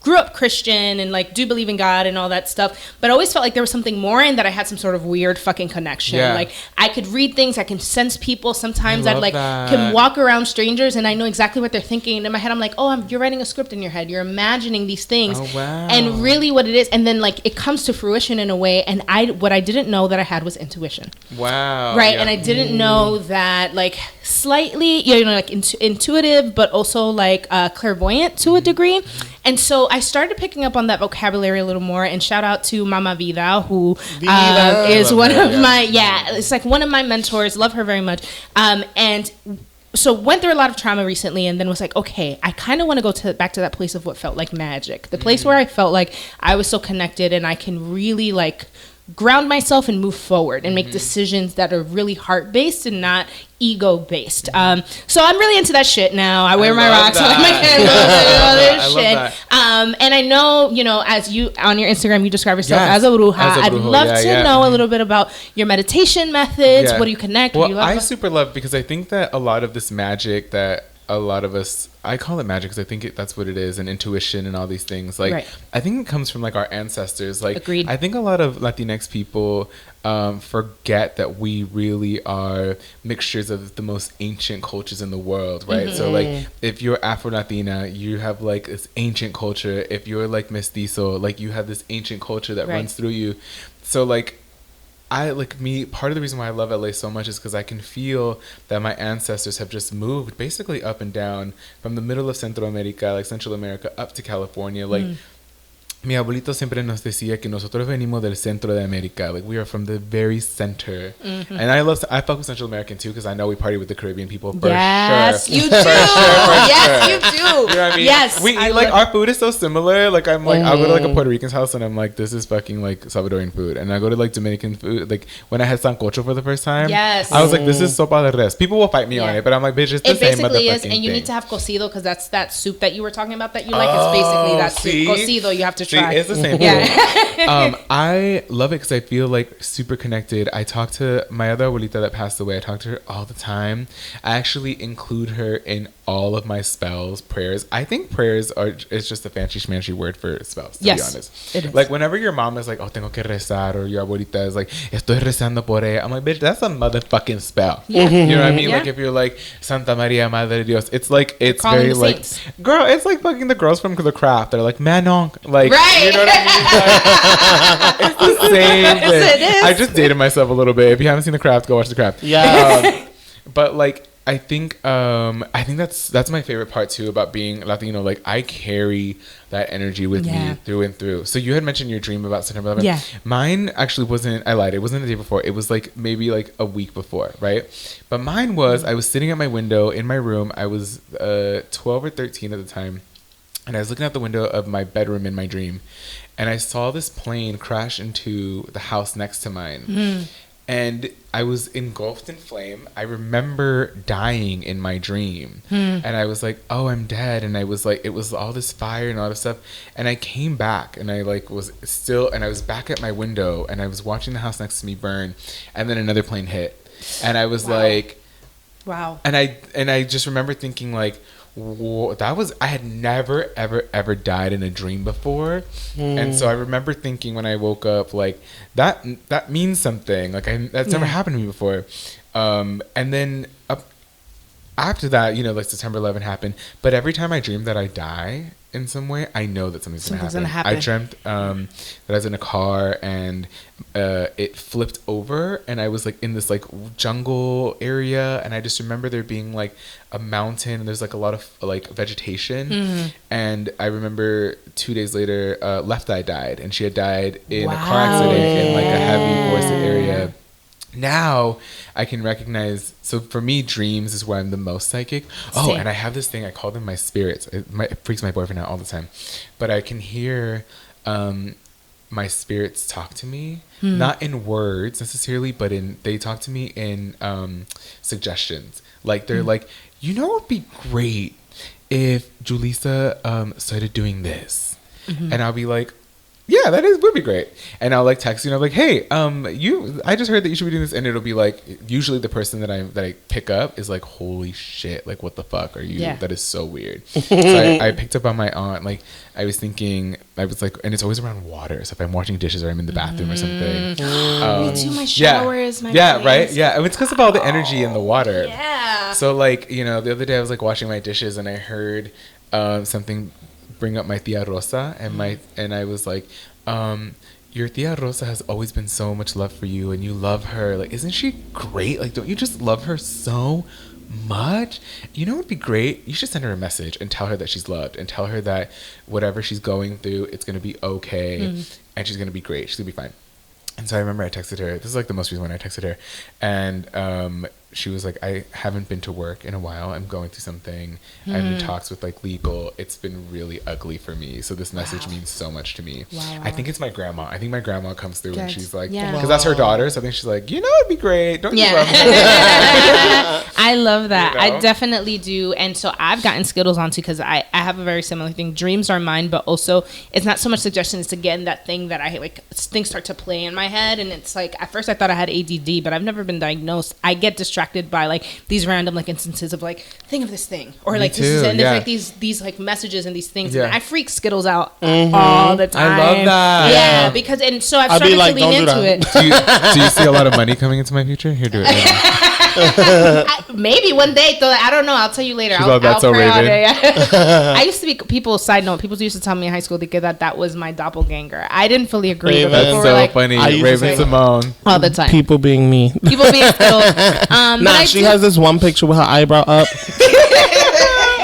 Speaker 1: grew up Christian and, like, do believe in God and all that stuff, but I always felt like there was something more, and that I had some sort of weird fucking connection. Yeah. Like, I could read things, I can sense people. Sometimes I'd, like, can walk around strangers and I know exactly what they're thinking. And in my head, I'm like, oh, you're writing a script in your head. You're imagining these things.
Speaker 3: Oh, wow.
Speaker 1: And really what it is, and then, like, it comes to fruition in a way, and what I didn't know that I had was intuition.
Speaker 3: Wow.
Speaker 1: Right? Yeah. And I didn't know that, like, slightly, like, intuitive, but also, like, clairvoyant to a degree. And so I started picking up on that vocabulary a little more, and shout out to Mama Vida, who is one of my, it's like one of my mentors. Love her very much. And so went through a lot of trauma recently, and then was like, okay, I kind of want to go back to that place of what felt like magic, the place where I felt like I was so connected and I can really like ground myself and move forward and make decisions that are really heart-based and not ego-based. So I'm really into that shit now. I wear my rocks, I wear my candles, I love shit. And I know, you know, as you on your Instagram, you describe yourself as a bruja. I'd love to know a little bit about your meditation methods. What do you connect?
Speaker 3: Well,
Speaker 1: what do you love?
Speaker 3: I super love, because I think that a lot of this magic that a lot of us, I call it magic because I think that's what it is, and intuition and all these things. Like, I think it comes from like our ancestors. Like,
Speaker 1: agreed.
Speaker 3: I think a lot of Latinx people forget that we really are mixtures of the most ancient cultures in the world, right? So like, if you're Afro-Latina, you have like this ancient culture. If you're like mestizo, like you have this ancient culture that runs through you. So like, part of the reason why I love LA so much is because I can feel that my ancestors have just moved basically up and down from the middle of Central America, like Central America, up to California. Like, mi abuelito siempre nos decía que nosotros venimos del centro de América. Like, we are from the very center. And I fuck with Central American too, because I know we party with the Caribbean people for sure.
Speaker 1: Yes, you do.
Speaker 5: Yes, you do.
Speaker 3: You know what I mean?
Speaker 1: Yes.
Speaker 3: We eat, like, our food is so similar. Like, I'm like, I'll go to like a Puerto Rican's house and I'm like, this is fucking like Salvadorian food. And I go to like Dominican food. Like, when I had sancocho for the first time, I was like, this is sopa de res. People will fight me on it, but I'm like, bitch, it's the same motherfucking thing. It basically is,
Speaker 1: and you need to have cocido, because that's that soup that you were talking about that you like. It's basically that soup. Cocido, you have to try.
Speaker 3: It's the same thing. I love it because I feel like super connected. I talk to my other abuelita that passed away. I talk to her all the time. I actually include her in all of my spells, prayers. I think prayers is just a fancy schmancy word for spells, to be honest. It is. Like, whenever your mom is like, oh, tengo que rezar, or your abuelita is like, estoy rezando por ella, I'm like, bitch, that's a motherfucking spell. You know what I mean? Like, if you're like, Santa Maria, Madre de Dios, it's like, it's very like, saints. Girl, it's like fucking the girls from The Craft. They're like, Manon. Like, you know what I mean? Like, it's the same thing. Yes, I just dated myself a little bit. If you haven't seen The Craft, go watch The Craft. Yeah. But like, I think that's my favorite part too about being Latino. Like, I carry that energy with me through and through. So you had mentioned your dream about September 11th. Yeah. Mine actually wasn't, I lied, it wasn't the day before. It was like maybe like a week before, right? But mine was, I was sitting at my window in my room. I was 12 or 13 at the time. And I was looking out the window of my bedroom in my dream. And I saw this plane crash into the house next to mine. And I was engulfed in flame. I remember dying in my dream. And I was like, oh, I'm dead. And I was like, it was all this fire and all this stuff. And I came back and I like was still, and I was back at my window and I was watching the house next to me burn. And then another plane hit. And I was like, wow. And I just remember thinking like, whoa, that was, I had never ever died in a dream before. And so I remember thinking when I woke up, like, that means something, like that's never happened to me before. And then after that, you know, like September 11th happened, but every time I dream that I die in some way, I know that something's gonna happen. I dreamt that I was in a car and it flipped over and I was like in this like jungle area, and I just remember there being like a mountain and there's like a lot of like vegetation. And I remember 2 days later Left Eye died, and she had died in a car accident in like a heavy forested area. Now I can recognize, so for me, dreams is where I'm the most psychic. Oh, and I have this thing, I call them my spirits. It freaks my boyfriend out all the time. But I can hear my spirits talk to me, not in words necessarily, but they talk to me in suggestions. Like, they're like, you know, it would be great if Julissa started doing this. And I'll be like, yeah, would be great. And I'll like text you and I'm like, hey, I just heard that you should be doing this. And it'll be like, usually the person that I pick up is like, holy shit, like, what the fuck are you? That is so weird. So I picked up on my aunt. Like, I was thinking, I was like, and it's always around water. So if I'm washing dishes or I'm in the bathroom or something.
Speaker 1: Me too, my showers, my
Speaker 3: planes. Right? Yeah, and it's because of all the energy in the water. Yeah. So like, you know, the other day I was like washing my dishes and I heard something bring up my tia Rosa, and I was like, your tia Rosa has always been so much love for you, and you love her. Like, isn't she great? Like, don't you just love her so much? You know what would be great? You should send her a message and tell her that she's loved, and tell her that whatever she's going through, it's gonna be okay, and she's gonna be great. She's gonna be fine. And so I remember I texted her. This is like the most recent one I texted her, and she was like, I haven't been to work in a while. I'm going through something. I'm in talks with like legal. It's been really ugly for me. So this message means so much to me.
Speaker 1: Wow.
Speaker 3: I think it's my grandma. I think my grandma comes through and she's like,
Speaker 1: Yeah.
Speaker 3: because that's her daughter. So I think she's like, you know, it'd be great. Don't you love me?
Speaker 1: I love that.
Speaker 3: You know?
Speaker 1: I definitely do. And so I've gotten Skittles onto because I have a very similar thing. Dreams are mine, but also it's not so much suggestions. It's again that thing that I like. Things start to play in my head, and it's like at first I thought I had ADD, but I've never been diagnosed. I get distracted by like these random like instances of like think of this thing or
Speaker 3: Me
Speaker 1: like
Speaker 3: too,
Speaker 1: this is, and
Speaker 3: yeah.
Speaker 1: there's like these like messages and these things.
Speaker 3: Yeah.
Speaker 1: And I freak Skittles out all the time.
Speaker 3: I love that.
Speaker 1: Yeah, because and so I've
Speaker 2: I'd be
Speaker 1: started
Speaker 2: like,
Speaker 1: to lean
Speaker 2: "Don't do
Speaker 1: into
Speaker 2: that."
Speaker 1: it.
Speaker 3: Do you see a lot of money coming into my future? Here, do it.
Speaker 1: Maybe one day, though. I don't know. I'll tell you later.
Speaker 3: She's all, "That's so
Speaker 1: pray all
Speaker 3: Raven."
Speaker 1: day. I used to be side note. People used to tell me in high school that was my doppelganger. I didn't fully agree.
Speaker 2: Raven.
Speaker 1: But
Speaker 3: That's
Speaker 1: people
Speaker 3: so
Speaker 1: were like,
Speaker 3: funny.
Speaker 2: I used to
Speaker 3: Raven
Speaker 2: say-
Speaker 3: Simone.
Speaker 1: all the time.
Speaker 2: People being me.
Speaker 1: People being Skittles. But I
Speaker 2: She
Speaker 1: do-
Speaker 2: has this one picture with her eyebrow up.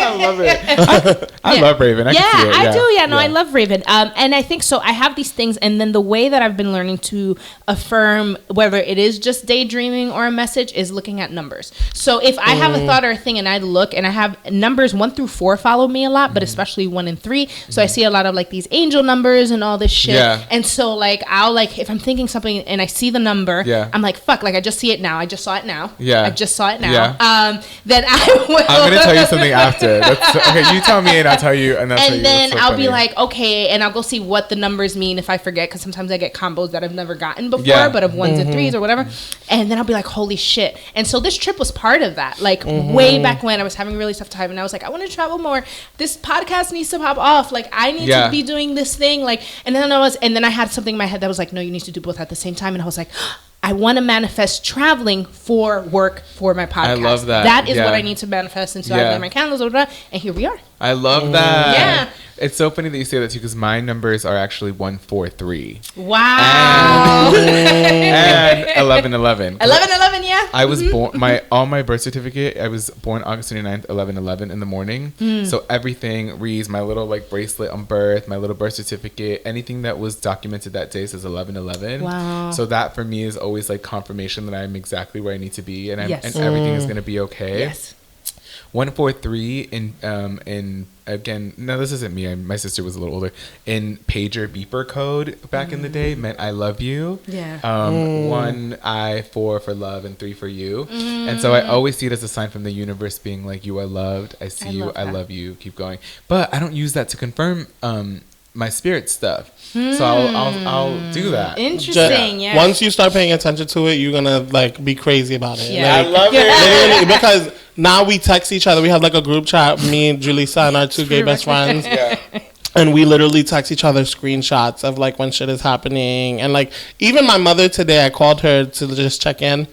Speaker 3: I love it. I love Raven. I
Speaker 1: yeah,
Speaker 3: can see it.
Speaker 1: I do. Yeah, no, I love Raven. And I think so. I have these things, and then the way that I've been learning to affirm whether it is just daydreaming or a message is looking at numbers. So if I have a thought or a thing, and I look, and I have numbers 1 through 4 follow me a lot, but especially 1 and 3. So I see a lot of like these angel numbers and all this shit.
Speaker 3: Yeah.
Speaker 1: And so like I'll like if I'm thinking something and I see the number,
Speaker 3: Yeah.
Speaker 1: I'm like fuck, like I just see it now. I just saw it now.
Speaker 3: Yeah.
Speaker 1: I just saw it now.
Speaker 3: Yeah.
Speaker 1: Then I will.
Speaker 3: I'm gonna tell you something after. Okay, you tell me and I'll tell you, and that's
Speaker 1: And then
Speaker 3: so
Speaker 1: I'll
Speaker 3: funny.
Speaker 1: be like, okay, and I'll go see what the numbers mean if I forget, because sometimes I get combos that I've never gotten before,
Speaker 3: Yeah.
Speaker 1: but of 1s and 3s or whatever. And then I'll be like, holy shit. And so this trip was part of that. Like way back when I was having a really tough time, and I was like, I want to travel more. This podcast needs to pop off. Like I need
Speaker 3: Yeah.
Speaker 1: to be doing this thing. Like, and then I had something in my head that was like, no, you need to do both at the same time. And I was like, I want to manifest traveling for work for my podcast.
Speaker 3: I love that.
Speaker 1: That is
Speaker 3: Yeah.
Speaker 1: what I need to manifest. And so I
Speaker 3: Yeah.
Speaker 1: made my calendars, blah, blah, blah, and here we are.
Speaker 3: I love that.
Speaker 1: Yeah.
Speaker 3: It's so funny that you say that too, because my numbers are actually 143
Speaker 1: Wow.
Speaker 3: and 1111.
Speaker 1: 11, yeah.
Speaker 3: I was born on my birth certificate. I was born August 29th, 11/11 in the morning. So everything reads my little like bracelet on birth, my little birth certificate, anything that was documented that day says 11/11.
Speaker 1: Wow.
Speaker 3: So that for me is always like confirmation that I'm exactly where I need to be, and
Speaker 1: Yes.
Speaker 3: and everything is gonna be okay.
Speaker 1: Yes.
Speaker 3: 143 in again. No, this isn't me. My sister was a little older. In pager beeper code back in the day meant I love you.
Speaker 1: Yeah.
Speaker 3: 1 I 4 for love and 3 for you. And so I always see it as a sign from the universe being like, you are loved. I see you. I love you. Keep going. But I don't use that to confirm my spirit stuff. So I'll do that.
Speaker 1: Interesting. Yeah.
Speaker 2: Once you start paying attention to it, you're gonna like be crazy about it.
Speaker 1: Yeah.
Speaker 2: Like,
Speaker 3: I love it.
Speaker 2: literally, because now we text each other. We have like a group chat, me and Julissa and our 2 gay best friends.
Speaker 3: Yeah.
Speaker 2: And we literally text each other screenshots of like when shit is happening. And like even my mother today, I called her to just check in.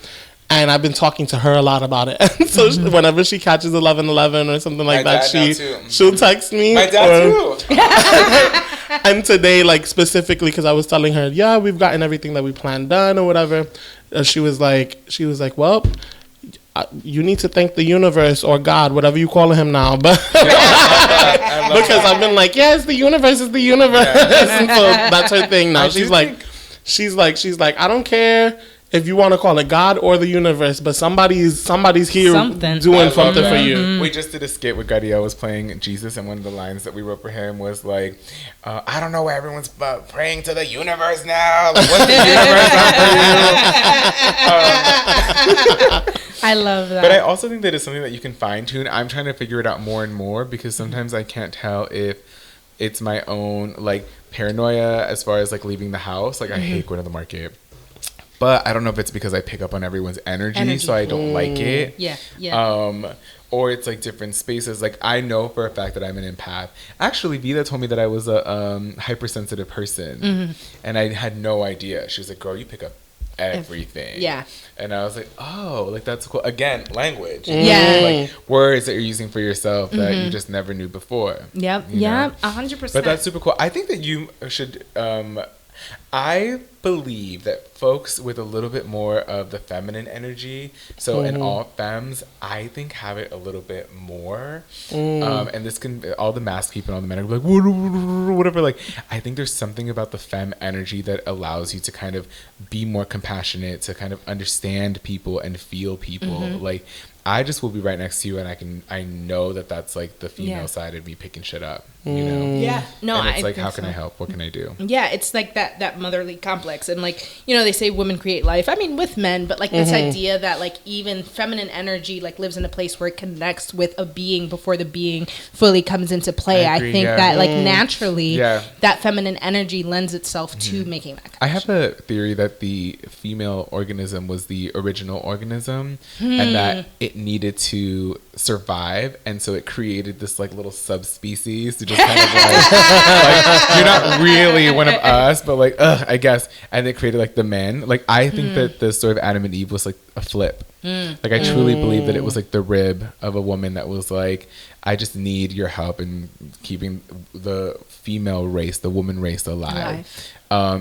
Speaker 2: And I've been talking to her a lot about it. And so whenever she catches 11/11 or something like
Speaker 3: My
Speaker 2: that,
Speaker 3: dad now, too.
Speaker 2: she'll text me.
Speaker 3: My dad too.
Speaker 2: And today, like specifically, because I was telling her, yeah, we've gotten everything that we planned done or whatever. She was like, well, you need to thank the universe or God, whatever you call him now. But because I've been like, yes, the universe is the universe. And so that's her thing now. She's like, I don't care if you want to call it God or the universe, but somebody's here doing something for you.
Speaker 3: We just did a skit with Gadi. I was playing Jesus, and one of the lines that we wrote for him was like, I don't know why everyone's praying to the universe now. Like, what's the universe done for you?
Speaker 1: I love that.
Speaker 3: But I also think that it's something that you can fine tune. I'm trying to figure it out more and more, because sometimes I can't tell if it's my own like paranoia as far as like leaving the house. Like I hate going to the market. But I don't know if it's because I pick up on everyone's energy. So I don't like it.
Speaker 1: Yeah, yeah.
Speaker 3: Or it's like different spaces. Like I know for a fact that I'm an empath. Actually, Vida told me that I was a hypersensitive person, and I had no idea. She was like, "Girl, you pick up everything."
Speaker 1: Yeah.
Speaker 3: And I was like, "Oh, like that's cool." Again, language.
Speaker 1: Yeah.
Speaker 3: Like words that you're using for yourself that you just never knew before.
Speaker 1: Yep.
Speaker 3: You
Speaker 1: Yeah.
Speaker 3: know?
Speaker 1: 100%.
Speaker 3: But that's super cool. I think that you should. I believe that folks with a little bit more of the feminine energy, so in all femmes, I think have it a little bit more. And this can, all the mask keeping, all the men are like, whatever. Like, I think there's something about the femme energy that allows you to kind of be more compassionate, to kind of understand people and feel people. Like, I just will be right next to you, and I know that that's like the female side of me picking shit up, you know?
Speaker 1: Yeah. No,
Speaker 3: and it's like, how can I help? What can I do?
Speaker 1: Yeah, it's like that motherly complex. And like, you know, they say women create life. I mean, with men, but like this idea that like even feminine energy like lives in a place where it connects with a being before the being fully comes into play. I think that like naturally that feminine energy lends itself to making that connection.
Speaker 3: I have a theory that the female organism was the original organism and that it needed to survive, and so it created this like little subspecies to just kind of like you're not really one of us, but like I guess, and it created like the men. Like I think that the story of Adam and Eve was like a flip. Like I truly believe that it was like the rib of a woman that was like, I just need your help in keeping the female race, the woman race alive.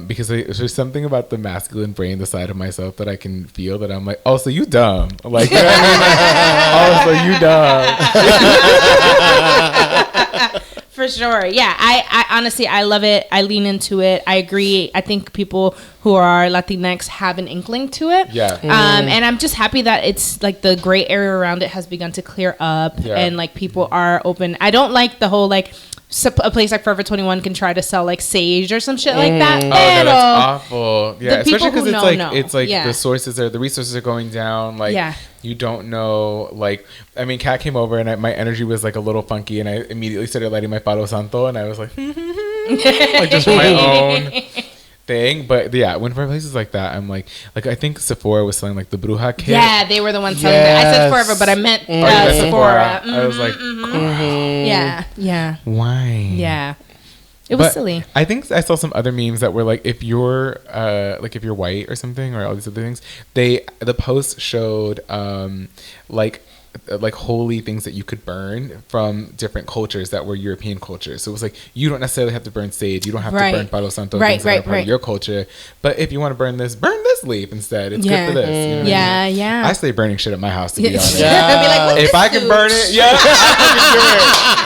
Speaker 3: Because there's something about the masculine brain, the side of myself that I can feel that I'm like, oh, so you dumb. Like, you know what I mean? Oh, so you dumb.
Speaker 1: For sure. Yeah. I honestly, I love it. I lean into it. I agree. I think people who are Latinx have an inkling to it.
Speaker 3: Yeah.
Speaker 1: And I'm just happy that it's like the gray area around it has begun to clear up and like people are open. I don't like the whole like, a place like Forever 21 can try to sell like sage or some shit like that.
Speaker 3: Oh, no, that's awful. Yeah, especially because it's like the resources are going down. Like you don't know. Like, I mean, Kat came over and my energy was like a little funky, and I immediately started lighting my Palo Santo, and I was like, like just my own thing. But yeah, when for places like that, I'm like I think Sephora was selling like the bruja kit. Yeah,
Speaker 1: they were the ones selling that. I said Forever, but I meant Sephora.
Speaker 3: I was like,
Speaker 1: yeah.
Speaker 3: Why?
Speaker 1: Yeah. It was silly.
Speaker 3: I think I saw some other memes that were like, if you're white or something, or all these other things, the post showed like holy things that you could burn from different cultures that were European cultures. So it was like, you don't necessarily have to burn sage, you don't have to burn Palo Santo, things that are part of your culture. But if you want to burn this leaf instead. It's good for this. You know what I mean? I stay burning shit at my house, to be honest.
Speaker 1: Be like,
Speaker 3: if I can burn it,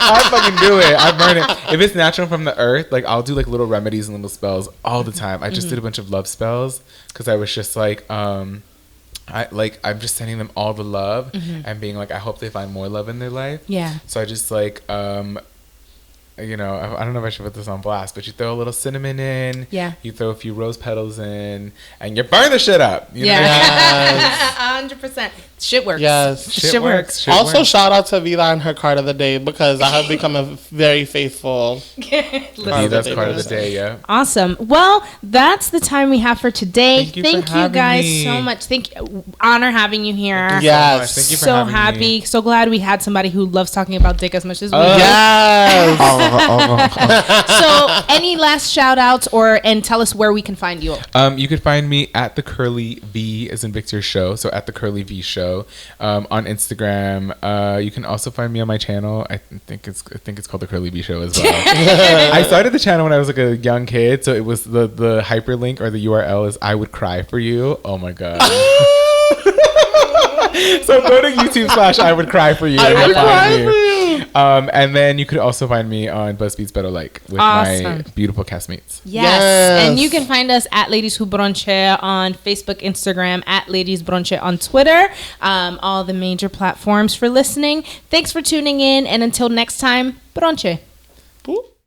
Speaker 3: I fucking do it. I burn it. If it's natural from the earth, like I'll do like little remedies and little spells all the time. I just did a bunch of love spells because I was just like, I'm just sending them all the love and being like, I hope they find more love in their life. Yeah. So I just like, you know, I don't know if I should put this on blast, but you throw a little cinnamon in. Yeah. You throw a few rose petals in, and you burn the shit up. You know?
Speaker 1: 100%. Shit works.
Speaker 2: Yes.
Speaker 1: Shit works.
Speaker 2: Also, shout out to Vida and her card of the day, because I have become a very faithful
Speaker 3: Vida's card of the day, yeah.
Speaker 1: Awesome. Well, that's the time we have for today. Thank you guys so much. Honor having you here.
Speaker 2: Yes.
Speaker 3: Thank you for having me.
Speaker 1: Happy. So glad we had somebody who loves talking about dick as much as we do.
Speaker 2: Yes.
Speaker 1: So, any last shout outs and tell us where we can find you?
Speaker 3: You can find me at the Curly V as in Victor show. So at the Curly V show on Instagram. You can also find me on my channel. I think it's called the Curly V show as well. I started the channel when I was like a young kid, so it was the hyperlink or the URL is I Would Cry For You. Oh my god. So go to YouTube / I Would Cry For You.
Speaker 2: I Would Cry For You.
Speaker 3: And then you could also find me on BuzzFeed's Better Like with my beautiful castmates.
Speaker 1: Yes. And you can find us at Ladies Who Bronche on Facebook, Instagram, at Ladies Bronche on Twitter, all the major platforms for listening. Thanks for tuning in, and until next time, Bronche.